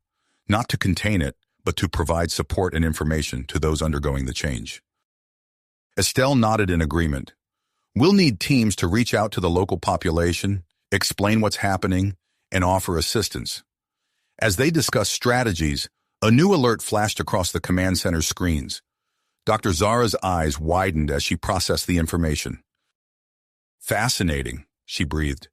Speaker 1: not to contain it, but to provide support and information to those undergoing the change. Estelle nodded in agreement. We'll need teams to reach out to the local population, explain what's happening, and offer assistance. As they discussed strategies, a new alert flashed across the command center's screens. Dr. Zara's eyes widened as she processed the information. Fascinating, she breathed.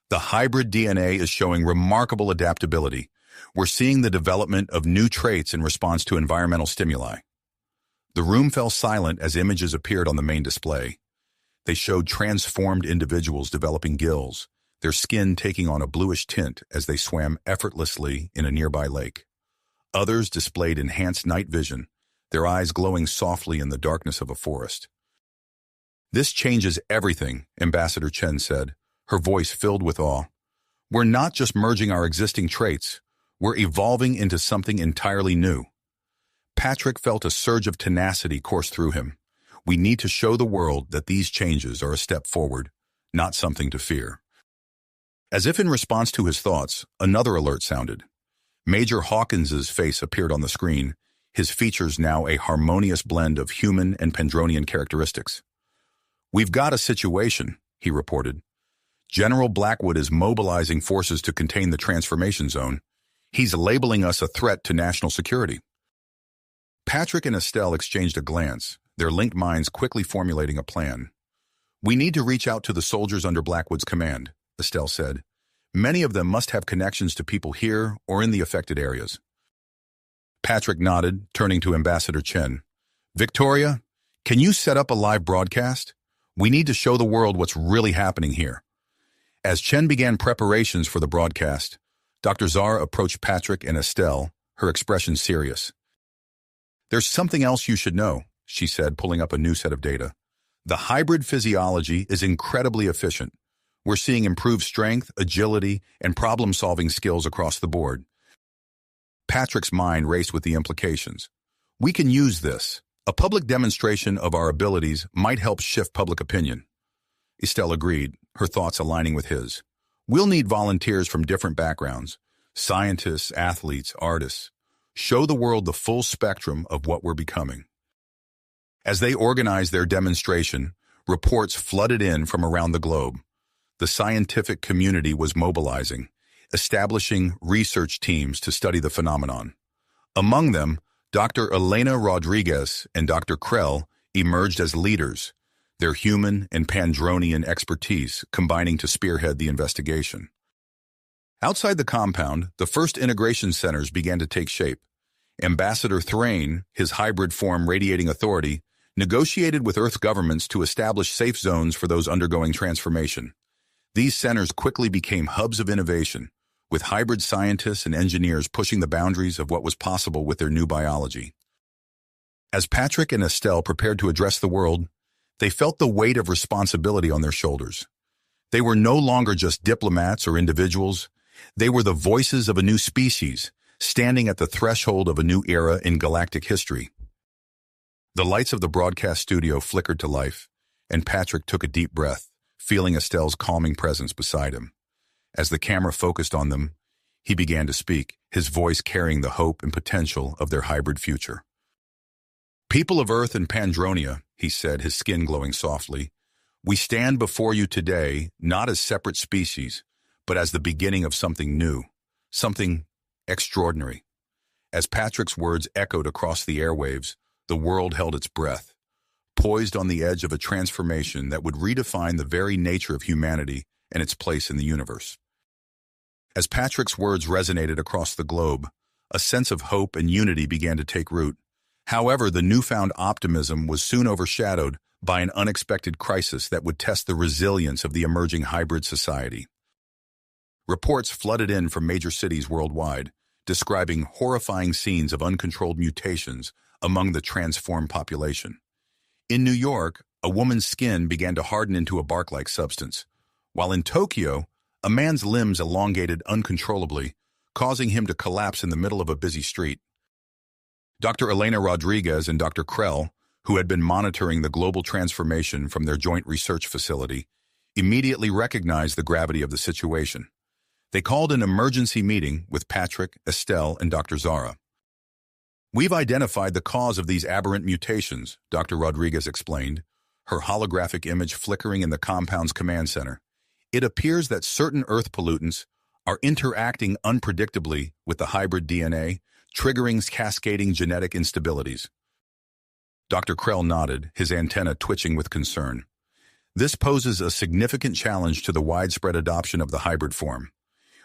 Speaker 1: The hybrid DNA is showing remarkable adaptability. We're seeing the development of new traits in response to environmental stimuli. The room fell silent as images appeared on the main display. They showed transformed individuals developing gills, their skin taking on a bluish tint as they swam effortlessly in a nearby lake. Others displayed enhanced night vision, their eyes glowing softly in the darkness of a forest. This changes everything, Ambassador Chen said, her voice filled with awe. We're not just merging our existing traits, we're evolving into something entirely new. Patrick felt a surge of tenacity course through him. We need to show the world that these changes are a step forward, not something to fear. As if in response to his thoughts, another alert sounded. Major Hawkins's face appeared on the screen, his features now a harmonious blend of human and Pandronian characteristics. We've got a situation, he reported. General Blackwood is mobilizing forces to contain the transformation zone. He's labeling us a threat to national security. Patrick and Estelle exchanged a glance, their linked minds quickly formulating a plan. We need to reach out to the soldiers under Blackwood's command, Estelle said. Many of them must have connections to people here or in the affected areas. Patrick nodded, turning to Ambassador Chen. Victoria, can you set up a live broadcast? We need to show the world what's really happening here. As Chen began preparations for the broadcast, Dr. Zara approached Patrick and Estelle, her expression serious. There's something else you should know, she said, pulling up a new set of data. The hybrid physiology is incredibly efficient. We're seeing improved strength, agility, and problem-solving skills across the board. Patrick's mind raced with the implications. We can use this. A public demonstration of our abilities might help shift public opinion. Estelle agreed, her thoughts aligning with his. We'll need volunteers from different backgrounds, scientists, athletes, artists. Show the world the full spectrum of what we're becoming. As they organized their demonstration, reports flooded in from around the globe. The scientific community was mobilizing, establishing research teams to study the phenomenon. Among them, Dr. Elena Rodriguez and Dr. Krell emerged as leaders, their human and Pandronian expertise combining to spearhead the investigation. Outside the compound, the first integration centers began to take shape. Ambassador Thrain, his hybrid form radiating authority, negotiated with Earth governments to establish safe zones for those undergoing transformation. These centers quickly became hubs of innovation, with hybrid scientists and engineers pushing the boundaries of what was possible with their new biology. As Patrick and Estelle prepared to address the world, they felt the weight of responsibility on their shoulders. They were no longer just diplomats or individuals. They were the voices of a new species, standing at the threshold of a new era in galactic history. The lights of the broadcast studio flickered to life, and Patrick took a deep breath, feeling Estelle's calming presence beside him. As the camera focused on them, he began to speak, his voice carrying the hope and potential of their hybrid future. People of Earth and Pandronia, he said, his skin glowing softly, we stand before you today not as separate species, but as the beginning of something new, something extraordinary. As Patrick's words echoed across the airwaves, the world held its breath, poised on the edge of a transformation that would redefine the very nature of humanity and its place in the universe. As Patrick's words resonated across the globe, a sense of hope and unity began to take root. However, the newfound optimism was soon overshadowed by an unexpected crisis that would test the resilience of the emerging hybrid society. Reports flooded in from major cities worldwide, describing horrifying scenes of uncontrolled mutations among the transformed population. In New York, a woman's skin began to harden into a bark-like substance, while in Tokyo, a man's limbs elongated uncontrollably, causing him to collapse in the middle of a busy street. Dr. Elena Rodriguez and Dr. Krell, who had been monitoring the global transformation from their joint research facility, immediately recognized the gravity of the situation. They called an emergency meeting with Patrick, Estelle, and Dr. Zara. We've identified the cause of these aberrant mutations, Dr. Rodriguez explained, her holographic image flickering in the compound's command center. It appears that certain Earth pollutants are interacting unpredictably with the hybrid DNA, triggering cascading genetic instabilities. Dr. Krell nodded, his antenna twitching with concern. This poses a significant challenge to the widespread adoption of the hybrid form.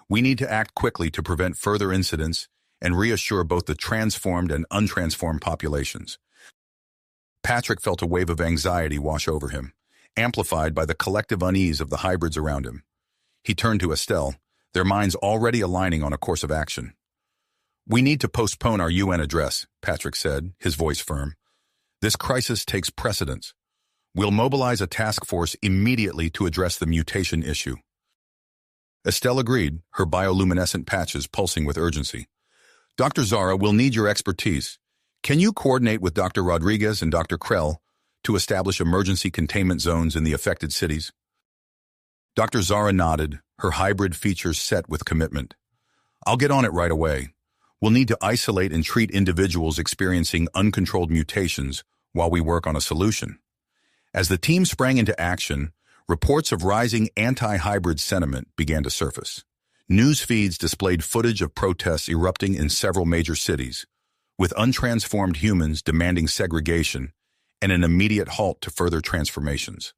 Speaker 1: We need to act quickly to prevent further incidents and reassure both the transformed and untransformed populations. Patrick felt a wave of anxiety wash over him, amplified by the collective unease of the hybrids around him. He turned to Estelle, their minds already aligning on a course of action. We need to postpone our UN address, Patrick said, his voice firm. This crisis takes precedence. We'll mobilize a task force immediately to address the mutation issue. Estelle agreed, her bioluminescent patches pulsing with urgency. Dr. Zara, we'll need your expertise. Can you coordinate with Dr. Rodriguez and Dr. Krell to establish emergency containment zones in the affected cities? Dr. Zara nodded, her hybrid features set with commitment. I'll get on it right away. We'll need to isolate and treat individuals experiencing uncontrolled mutations while we work on a solution. As the team sprang into action, reports of rising anti-hybrid sentiment began to surface. News feeds displayed footage of protests erupting in several major cities, with untransformed humans demanding segregation and an immediate halt to further transformations.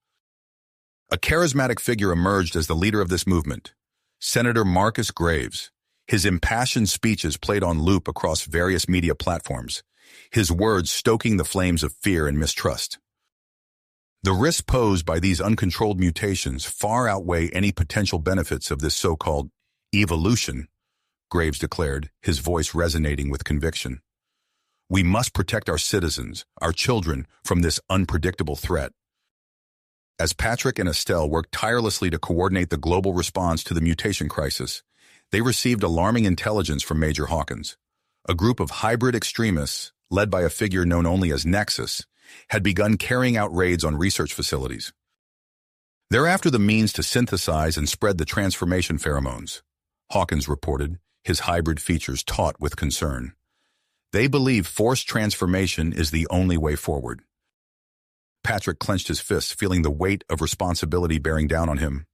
Speaker 1: A charismatic figure emerged as the leader of this movement. Senator Marcus Graves. His impassioned speeches played on loop across various media platforms, his words stoking the flames of fear and mistrust. The risks posed by these uncontrolled mutations far outweigh any potential benefits of this so-called evolution, Graves declared, his voice resonating with conviction. We must protect our citizens, our children, from this unpredictable threat. As Patrick and Estelle worked tirelessly to coordinate the global response to the mutation crisis, they received alarming intelligence from Major Hawkins. A group of hybrid extremists, led by a figure known only as Nexus, had begun carrying out raids on research facilities. They're after the means to synthesize and spread the transformation pheromones, Hawkins reported, his hybrid features taut with concern. They believe forced transformation is the only way forward. Patrick clenched his fists, feeling the weight of responsibility bearing down on him.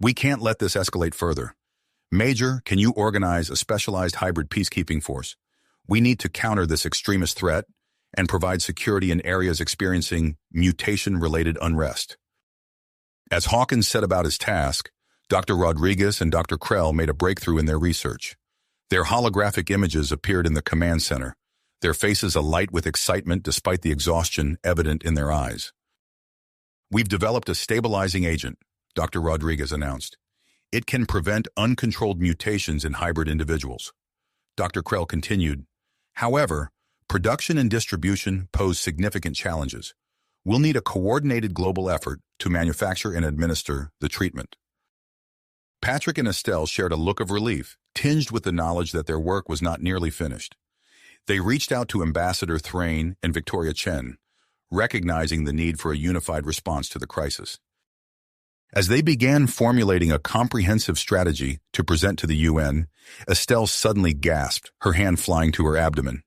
Speaker 1: We can't let this escalate further. Major, can you organize a specialized hybrid peacekeeping force? We need to counter this extremist threat and provide security in areas experiencing mutation-related unrest. As Hawkins set about his task, Dr. Rodriguez and Dr. Krell made a breakthrough in their research. Their holographic images appeared in the command center, their faces alight with excitement despite the exhaustion evident in their eyes. We've developed a stabilizing agent, Dr. Rodriguez announced. It can prevent uncontrolled mutations in hybrid individuals. Dr. Krell continued, however, production and distribution pose significant challenges. We'll need a coordinated global effort to manufacture and administer the treatment. Patrick and Estelle shared a look of relief, tinged with the knowledge that their work was not nearly finished. They reached out to Ambassador Thrain and Victoria Chen, recognizing the need for a unified response to the crisis. As they began formulating a comprehensive strategy to present to the UN, Estelle suddenly gasped, her hand flying to her abdomen.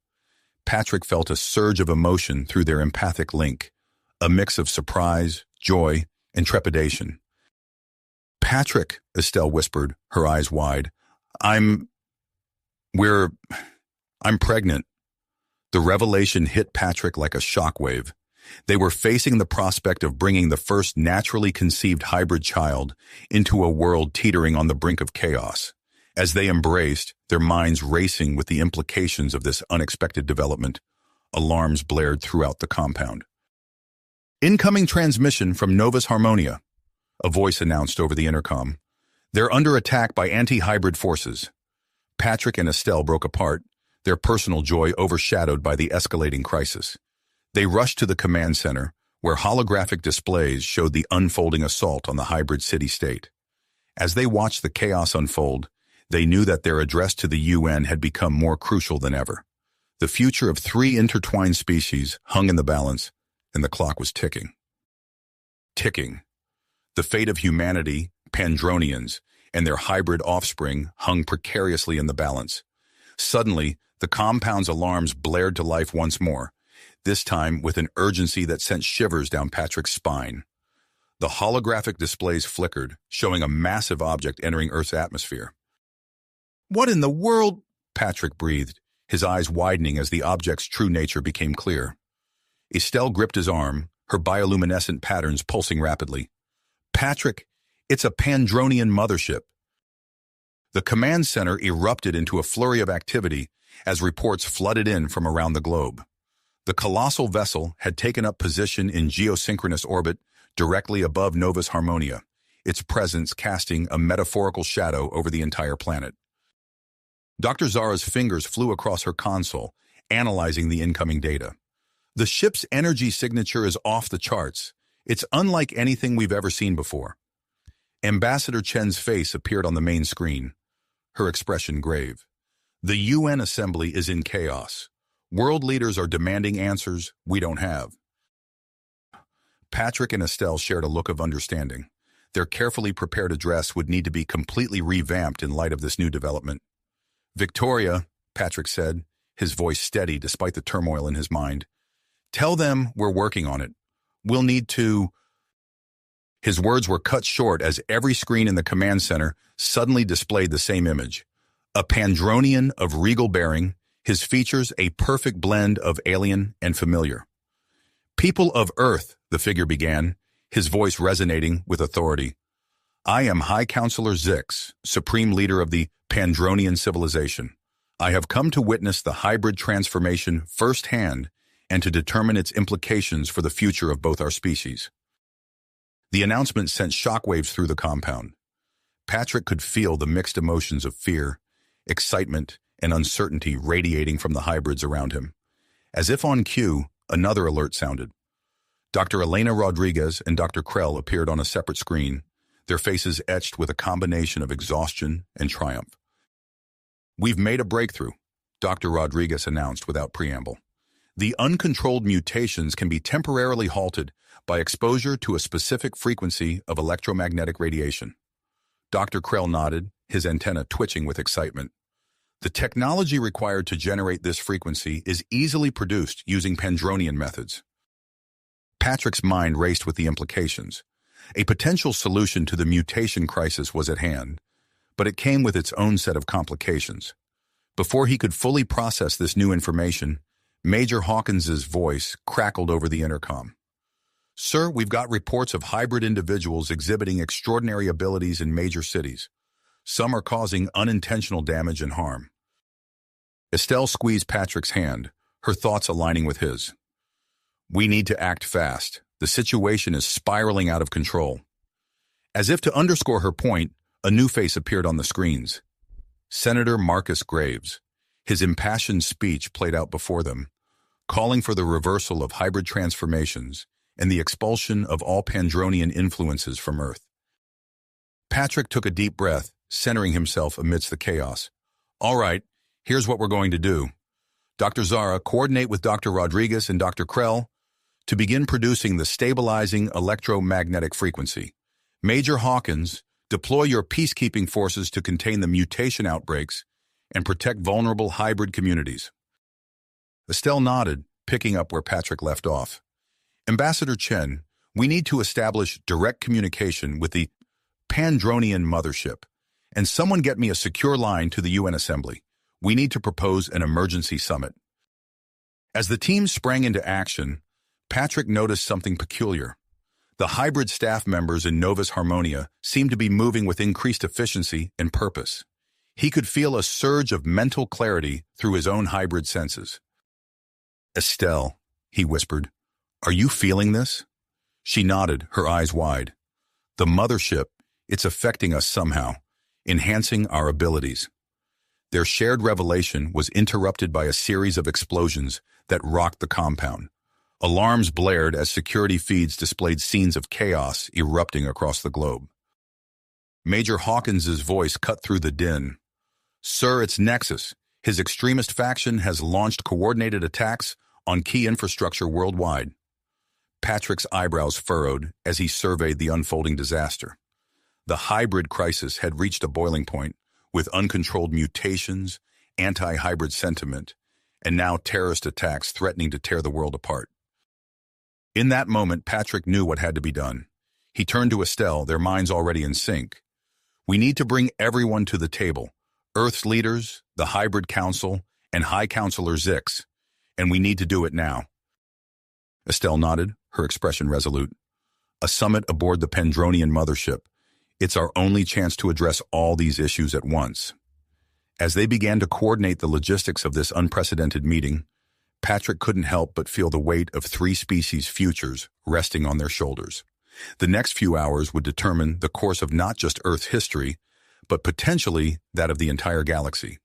Speaker 1: Patrick felt a surge of emotion through their empathic link, a mix of surprise, joy, and trepidation. Patrick, Estelle whispered, her eyes wide. I'm pregnant. The revelation hit Patrick like a shockwave. They were facing the prospect of bringing the first naturally conceived hybrid child into a world teetering on the brink of chaos. As they embraced, their minds racing with the implications of this unexpected development, alarms blared throughout the compound. Incoming transmission from Novus Harmonia, a voice announced over the intercom. They're under attack by anti-hybrid forces. Patrick and Estelle broke apart, their personal joy overshadowed by the escalating crisis. They rushed to the command center, where holographic displays showed the unfolding assault on the hybrid city-state. As they watched the chaos unfold, they knew that their address to the UN had become more crucial than ever. The future of 3 intertwined species hung in the balance, and the clock was ticking. Ticking. The fate of humanity, Pandronians, and their hybrid offspring hung precariously in the balance. Suddenly, the compound's alarms blared to life once more, this time with an urgency that sent shivers down Patrick's spine. The holographic displays flickered, showing a massive object entering Earth's atmosphere. What in the world? Patrick breathed, his eyes widening as the object's true nature became clear. Estelle gripped his arm, her bioluminescent patterns pulsing rapidly. Patrick, it's a Pandronian mothership. The command center erupted into a flurry of activity as reports flooded in from around the globe. The colossal vessel had taken up position in geosynchronous orbit directly above Novus Harmonia, its presence casting a metaphorical shadow over the entire planet. Dr. Zara's fingers flew across her console, analyzing the incoming data. The ship's energy signature is off the charts. It's unlike anything we've ever seen before. Ambassador Chen's face appeared on the main screen, her expression grave. The UN assembly is in chaos. World leaders are demanding answers we don't have. Patrick and Estelle shared a look of understanding. Their carefully prepared address would need to be completely revamped in light of this new development. Victoria, Patrick said, his voice steady despite the turmoil in his mind. Tell them we're working on it. We'll need to... His words were cut short as every screen in the command center suddenly displayed the same image. A Pandronian of regal bearing, his features a perfect blend of alien and familiar. People of Earth, the figure began, his voice resonating with authority. I am High Counselor Zix, Supreme Leader of the Pandronian civilization. I have come to witness the hybrid transformation firsthand and to determine its implications for the future of both our species. The announcement sent shockwaves through the compound. Patrick could feel the mixed emotions of fear, excitement, and uncertainty radiating from the hybrids around him. As if on cue, another alert sounded. Dr. Elena Rodriguez and Dr. Krell appeared on a separate screen, their faces etched with a combination of exhaustion and triumph. We've made a breakthrough, Dr. Rodriguez announced without preamble. The uncontrolled mutations can be temporarily halted by exposure to a specific frequency of electromagnetic radiation. Dr. Krell nodded, his antenna twitching with excitement. The technology required to generate this frequency is easily produced using Pandronian methods. Patrick's mind raced with the implications. A potential solution to the mutation crisis was at hand, but it came with its own set of complications. Before he could fully process this new information, Major Hawkins's voice crackled over the intercom. Sir, we've got reports of hybrid individuals exhibiting extraordinary abilities in major cities. Some are causing unintentional damage and harm. Estelle squeezed Patrick's hand, her thoughts aligning with his. We need to act fast. The situation is spiraling out of control. As if to underscore her point, a new face appeared on the screens. Senator Marcus Graves. His impassioned speech played out before them, calling for the reversal of hybrid transformations and the expulsion of all Pandronian influences from Earth. Patrick took a deep breath, centering himself amidst the chaos. All right, here's what we're going to do. Dr. Zara, coordinate with Dr. Rodriguez and Dr. Krell to begin producing the stabilizing electromagnetic frequency. Major Hawkins, deploy your peacekeeping forces to contain the mutation outbreaks and protect vulnerable hybrid communities. Estelle nodded, picking up where Patrick left off. Ambassador Chen, we need to establish direct communication with the Pandronian mothership, and someone get me a secure line to the UN Assembly. We need to propose an emergency summit. As the team sprang into action, Patrick noticed something peculiar. The hybrid staff members in Novus Harmonia seemed to be moving with increased efficiency and purpose. He could feel a surge of mental clarity through his own hybrid senses. Estelle, he whispered, are you feeling this? She nodded, her eyes wide. The mothership, it's affecting us somehow, enhancing our abilities. Their shared revelation was interrupted by a series of explosions that rocked the compound. Alarms blared as security feeds displayed scenes of chaos erupting across the globe. Major Hawkins's voice cut through the din. Sir, it's Nexus. His extremist faction has launched coordinated attacks on key infrastructure worldwide. Patrick's eyebrows furrowed as he surveyed the unfolding disaster. The hybrid crisis had reached a boiling point, with uncontrolled mutations, anti-hybrid sentiment, and now terrorist attacks threatening to tear the world apart. In that moment, Patrick knew what had to be done. He turned to Estelle, their minds already in sync. We need to bring everyone to the table, Earth's leaders, the Hybrid Council, and High Counselor Zix, and we need to do it now. Estelle nodded, her expression resolute. A summit aboard the Pandronian mothership. It's our only chance to address all these issues at once. As they began to coordinate the logistics of this unprecedented meeting, Patrick couldn't help but feel the weight of three species' futures resting on their shoulders. The next few hours would determine the course of not just Earth's history, but potentially that of the entire galaxy.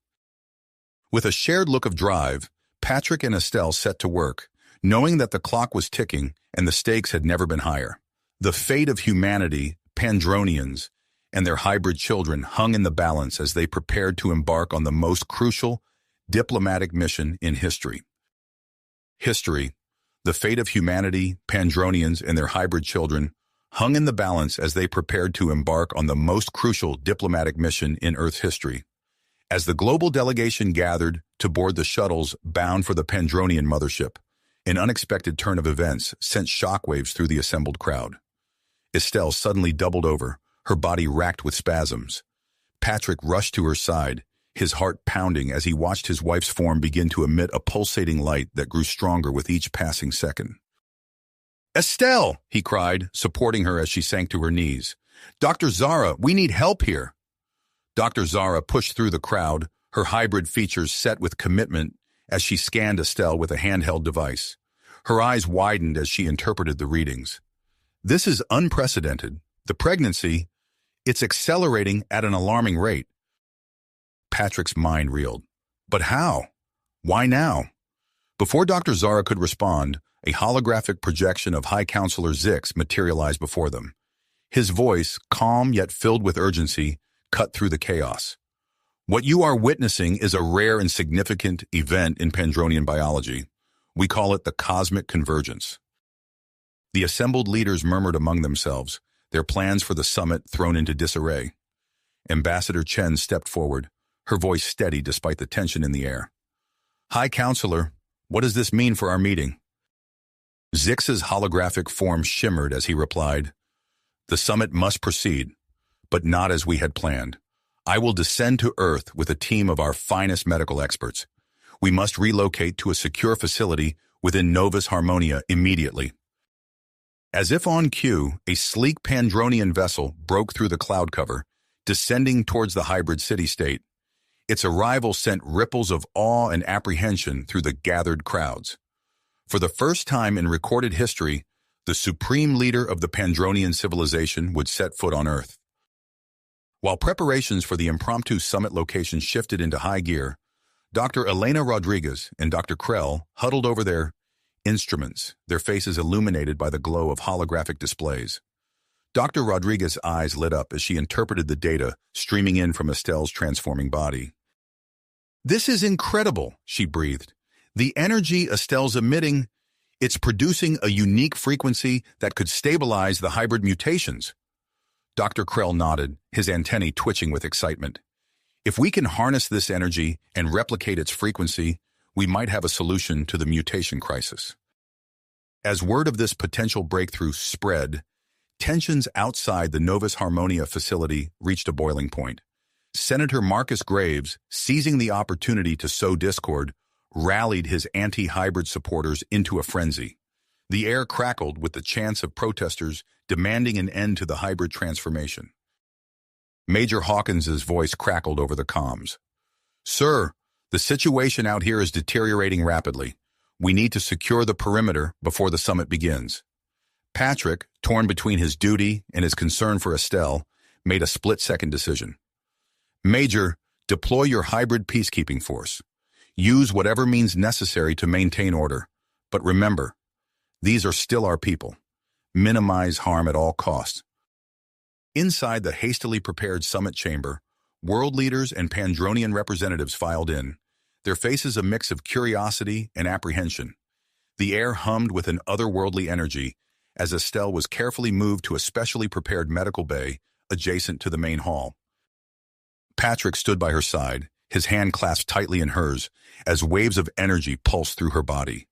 Speaker 1: With a shared look of drive, Patrick and Estelle set to work, knowing that the clock was ticking and the stakes had never been higher. The fate of humanity, Pandronians, and their hybrid children hung in the balance as they prepared to embark on the most crucial diplomatic mission in history. History, the fate of humanity, Pandronians, and their hybrid children hung in the balance as they prepared to embark on the most crucial diplomatic mission in Earth's history. As the global delegation gathered to board the shuttles bound for the Pandronian mothership, an unexpected turn of events sent shockwaves through the assembled crowd. Estelle suddenly doubled over, her body racked with spasms. Patrick rushed to her side, his heart pounding as he watched his wife's form begin to emit a pulsating light that grew stronger with each passing second. Estelle, he cried, supporting her as she sank to her knees. "Dr. Zara, we need help here." Dr. Zara pushed through the crowd, her hybrid features set with commitment as she scanned Estelle with a handheld device. Her eyes widened as she interpreted the readings. "This is unprecedented. The pregnancy, it's accelerating at an alarming rate." Patrick's mind reeled. But how? Why now? Before Dr. Zara could respond, a holographic projection of High Counselor Zix materialized before them. His voice, calm yet filled with urgency, cut through the chaos. "What you are witnessing is a rare and significant event in Pandronian biology. We call it the Cosmic Convergence." The assembled leaders murmured among themselves, their plans for the summit thrown into disarray. Ambassador Chen stepped forward, her voice steady despite the tension in the air. "High Counselor, what does this mean for our meeting?" Zix's holographic form shimmered as he replied, "The summit must proceed, but not as we had planned. I will descend to Earth with a team of our finest medical experts. We must relocate to a secure facility within Novus Harmonia immediately." As if on cue, a sleek Pandronian vessel broke through the cloud cover, descending towards the hybrid city-state. Its arrival sent ripples of awe and apprehension through the gathered crowds. For the first time in recorded history, the supreme leader of the Pandronian civilization would set foot on Earth. While preparations for the impromptu summit location shifted into high gear, Dr. Elena Rodriguez and Dr. Krell huddled over their instruments, their faces illuminated by the glow of holographic displays. Dr. Rodriguez's eyes lit up as she interpreted the data streaming in from Estelle's transforming body. "This is incredible," she breathed. "The energy Estelle's emitting, it's producing a unique frequency that could stabilize the hybrid mutations." Dr. Krell nodded, his antennae twitching with excitement. "If we can harness this energy and replicate its frequency, we might have a solution to the mutation crisis." As word of this potential breakthrough spread, tensions outside the Novus Harmonia facility reached a boiling point. Senator Marcus Graves, seizing the opportunity to sow discord, rallied his anti-hybrid supporters into a frenzy. The air crackled with the chants of protesters demanding an end to the hybrid transformation. Major Hawkins's voice crackled over the comms. "Sir, the situation out here is deteriorating rapidly. We need to secure the perimeter before the summit begins." Patrick, torn between his duty and his concern for Estelle, made a split-second decision. "Major, deploy your hybrid peacekeeping force. Use whatever means necessary to maintain order. But remember, these are still our people. Minimize harm at all costs." Inside the hastily prepared summit chamber, world leaders and Pandronian representatives filed in, their faces a mix of curiosity and apprehension. The air hummed with an otherworldly energy as Estelle was carefully moved to a specially prepared medical bay adjacent to the main hall. Patrick stood by her side, his hand clasped tightly in hers, as waves of energy pulsed through her body.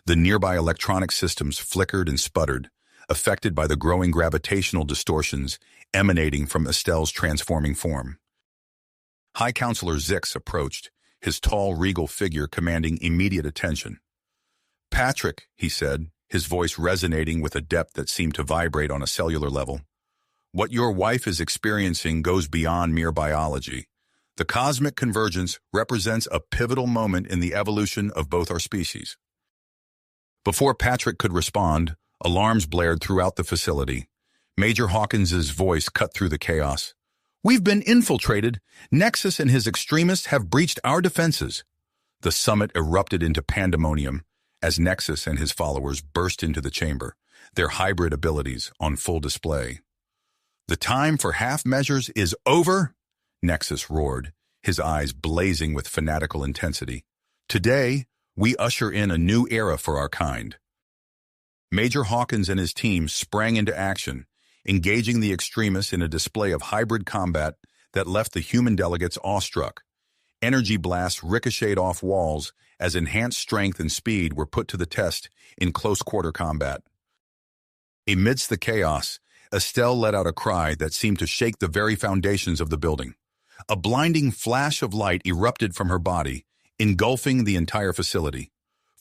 Speaker 1: The nearby electronic systems flickered and sputtered, affected by the growing gravitational distortions emanating from Estelle's transforming form. High Counselor Zix approached, his tall, regal figure commanding immediate attention. "Patrick," he said, his voice resonating with a depth that seemed to vibrate on a cellular level, "what your wife is experiencing goes beyond mere biology. The Cosmic Convergence represents a pivotal moment in the evolution of both our species." Before Patrick could respond, alarms blared throughout the facility. Major Hawkins's voice cut through the chaos. "We've been infiltrated. Nexus and his extremists have breached our defenses." The summit erupted into pandemonium as Nexus and his followers burst into the chamber, their hybrid abilities on full display. "The time for half measures is over," Nexus roared, his eyes blazing with fanatical intensity. "Today, we usher in a new era for our kind." Major Hawkins and his team sprang into action, engaging the extremists in a display of hybrid combat that left the human delegates awestruck. Energy blasts ricocheted off walls as enhanced strength and speed were put to the test in close-quarter combat. Amidst the chaos, Estelle let out a cry that seemed to shake the very foundations of the building. A blinding flash of light erupted from her body, engulfing the entire facility.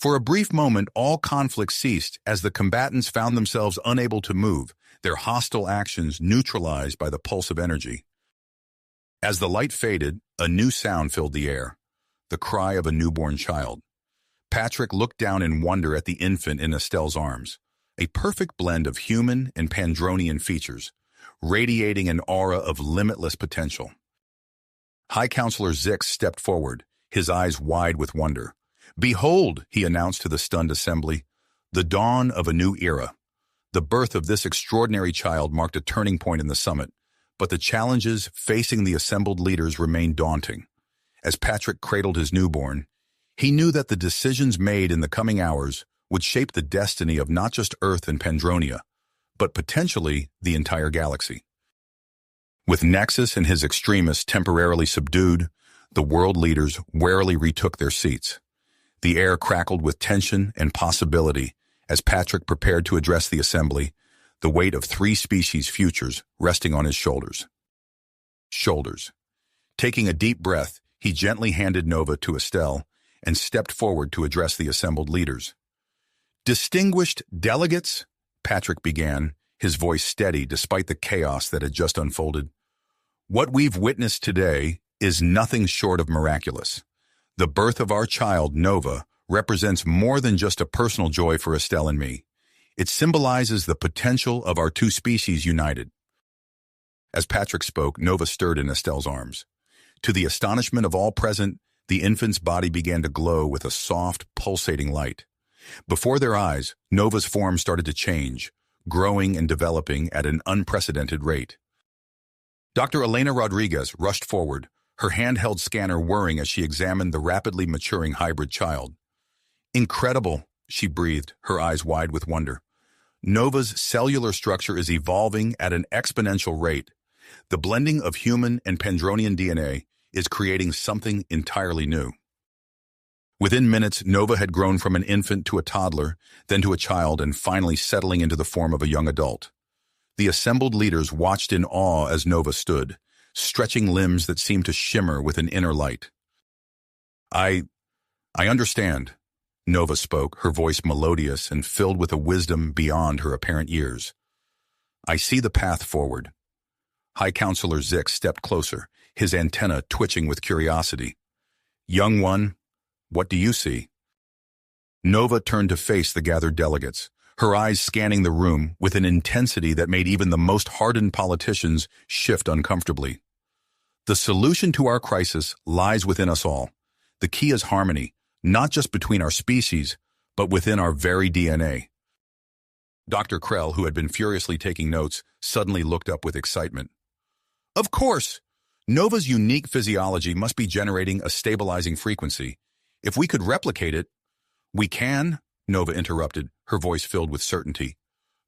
Speaker 1: For a brief moment, all conflict ceased as the combatants found themselves unable to move, their hostile actions neutralized by the pulse of energy. As the light faded, a new sound filled the air, the cry of a newborn child. Patrick looked down in wonder at the infant in Estelle's arms, a perfect blend of human and Pandronian features, radiating an aura of limitless potential. High Counselor Zix stepped forward, his eyes wide with wonder. "Behold," he announced to the stunned assembly, "the dawn of a new era." The birth of this extraordinary child marked a turning point in the summit, but the challenges facing the assembled leaders remained daunting. As Patrick cradled his newborn, he knew that the decisions made in the coming hours would shape the destiny of not just Earth and Pandronia, but potentially the entire galaxy. With Nexus and his extremists temporarily subdued, the world leaders warily retook their seats. The air crackled with tension and possibility as Patrick prepared to address the assembly, the weight of 3 species' futures resting on his shoulders. Taking a deep breath, he gently handed Nova to Estelle and stepped forward to address the assembled leaders. "Distinguished delegates," Patrick began, his voice steady despite the chaos that had just unfolded. "What we've witnessed today is nothing short of miraculous. The birth of our child, Nova, represents more than just a personal joy for Estelle and me. It symbolizes the potential of our 2 species united." As Patrick spoke, Nova stirred in Estelle's arms. To the astonishment of all present, the infant's body began to glow with a soft, pulsating light. Before their eyes, Nova's form started to change, growing and developing at an unprecedented rate. Dr. Elena Rodriguez rushed forward, her handheld scanner whirring as she examined the rapidly maturing hybrid child. "Incredible," she breathed, her eyes wide with wonder. "Nova's cellular structure is evolving at an exponential rate. The blending of human and Pandronian DNA is creating something entirely new." Within minutes, Nova had grown from an infant to a toddler, then to a child, and finally settling into the form of a young adult. The assembled leaders watched in awe as Nova stood, stretching limbs that seemed to shimmer with an inner light. I understand," Nova spoke, her voice melodious and filled with a wisdom beyond her apparent years. "I see the path forward." High Counselor Zix stepped closer, his antenna twitching with curiosity. "Young one, what do you see?" Nova turned to face the gathered delegates, her eyes scanning the room with an intensity that made even the most hardened politicians shift uncomfortably. "The solution to our crisis lies within us all. The key is harmony, not just between our species, but within our very DNA." Dr. Krell, who had been furiously taking notes, suddenly looked up with excitement. "Of course! Nova's unique physiology must be generating a stabilizing frequency. If we could replicate it—" "We can," Nova interrupted, her voice filled with certainty.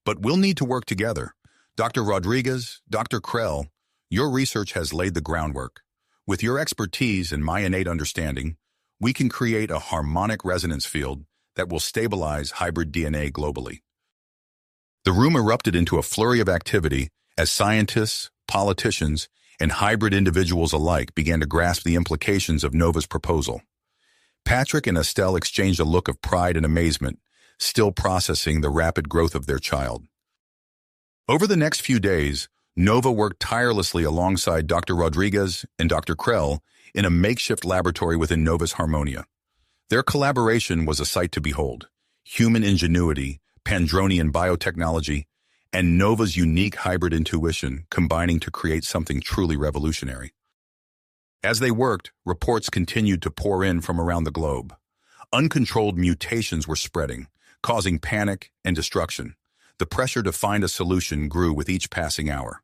Speaker 1: "But we'll need to work together. Dr. Rodriguez, Dr. Krell, your research has laid the groundwork. With your expertise and my innate understanding, we can create a harmonic resonance field that will stabilize hybrid DNA globally." The room erupted into a flurry of activity as scientists, politicians, and hybrid individuals alike began to grasp the implications of Nova's proposal. Patrick and Estelle exchanged a look of pride and amazement, still processing the rapid growth of their child. Over the next few days, Nova worked tirelessly alongside Dr. Rodriguez and Dr. Krell in a makeshift laboratory within Nova's Harmonia. Their collaboration was a sight to behold: human ingenuity, Pandronian biotechnology, and Nova's unique hybrid intuition combining to create something truly revolutionary. As they worked, reports continued to pour in from around the globe. Uncontrolled mutations were spreading, causing panic and destruction. The pressure to find a solution grew with each passing hour.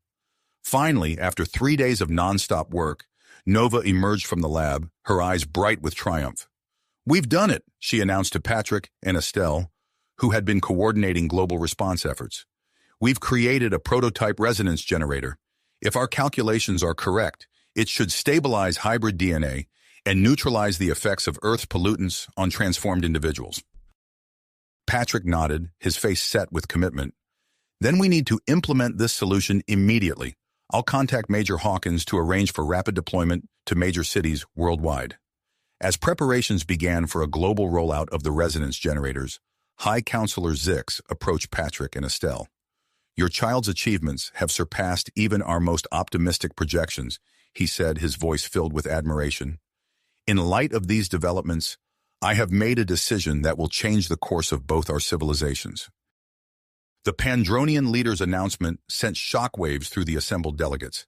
Speaker 1: Finally, after 3 days of non-stop work, Nova emerged from the lab, her eyes bright with triumph. "We've done it," she announced to Patrick and Estelle, who had been coordinating global response efforts. "We've created a prototype resonance generator. If our calculations are correct, it should stabilize hybrid DNA and neutralize the effects of Earth's pollutants on transformed individuals." Patrick nodded, his face set with commitment. "Then we need to implement this solution immediately. I'll contact Major Hawkins to arrange for rapid deployment to major cities worldwide." As preparations began for a global rollout of the resonance generators, High Counselor Zix approached Patrick and Estelle. "Your child's achievements have surpassed even our most optimistic projections," he said, his voice filled with admiration. "In light of these developments, I have made a decision that will change the course of both our civilizations." The Pandronian leader's announcement sent shockwaves through the assembled delegates.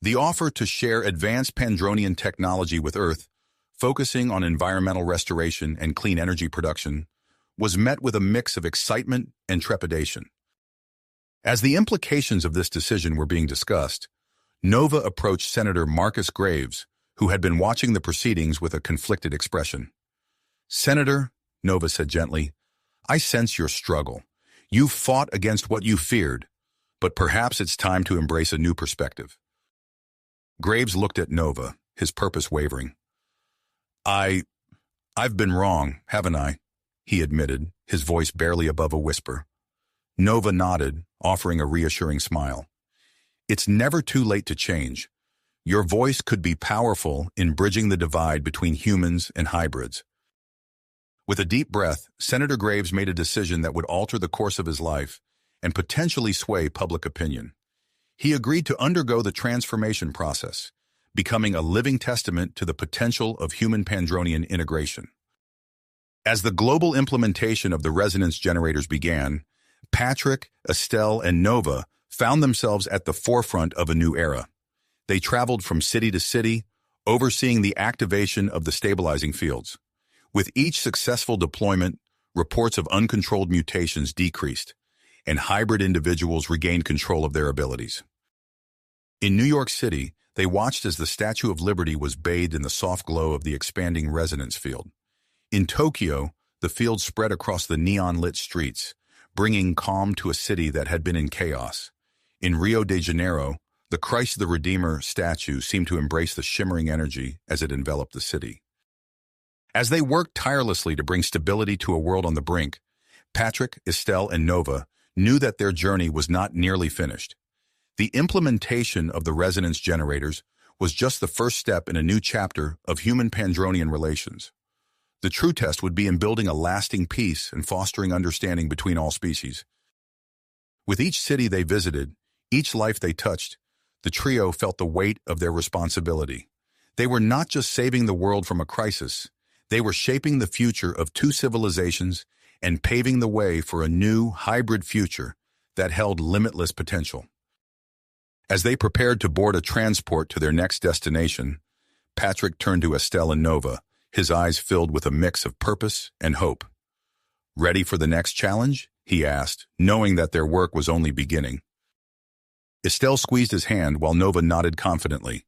Speaker 1: The offer to share advanced Pandronian technology with Earth, focusing on environmental restoration and clean energy production, was met with a mix of excitement and trepidation. As the implications of this decision were being discussed, Nova approached Senator Marcus Graves, who had been watching the proceedings with a conflicted expression. "Senator," Nova said gently, "I sense your struggle. You fought against what you feared, but perhaps it's time to embrace a new perspective." Graves looked at Nova, his purpose wavering. I've been wrong, haven't I?" he admitted, his voice barely above a whisper. Nova nodded, offering a reassuring smile. "It's never too late to change. Your voice could be powerful in bridging the divide between humans and hybrids." With a deep breath, Senator Graves made a decision that would alter the course of his life and potentially sway public opinion. He agreed to undergo the transformation process, becoming a living testament to the potential of human Pandronian integration. As the global implementation of the resonance generators began, Patrick, Estelle, and Nova found themselves at the forefront of a new era. They traveled from city to city, overseeing the activation of the stabilizing fields. With each successful deployment, reports of uncontrolled mutations decreased, and hybrid individuals regained control of their abilities. In New York City, they watched as the Statue of Liberty was bathed in the soft glow of the expanding resonance field. In Tokyo, the field spread across the neon-lit streets, bringing calm to a city that had been in chaos. In Rio de Janeiro, the Christ the Redeemer statue seemed to embrace the shimmering energy as it enveloped the city. As they worked tirelessly to bring stability to a world on the brink, Patrick, Estelle, and Nova knew that their journey was not nearly finished. The implementation of the resonance generators was just the first step in a new chapter of human Pandronian relations. The true test would be in building a lasting peace and fostering understanding between all species. With each city they visited, each life they touched, the trio felt the weight of their responsibility. They were not just saving the world from a crisis, they were shaping the future of two civilizations and paving the way for a new, hybrid future that held limitless potential. As they prepared to board a transport to their next destination, Patrick turned to Estelle and Nova, his eyes filled with a mix of purpose and hope. "Ready for the next challenge?" he asked, knowing that their work was only beginning. Estelle squeezed his hand while Nova nodded confidently.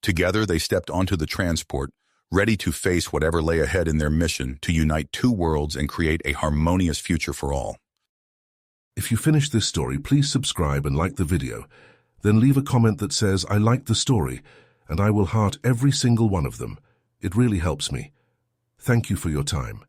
Speaker 1: Together they stepped onto the transport, ready to face whatever lay ahead in their mission to unite two worlds and create a harmonious future for all.
Speaker 2: If you finished this story, please subscribe and like the video. Then leave a comment that says, "I liked the story," and I will heart every single one of them. It really helps me. Thank you for your time.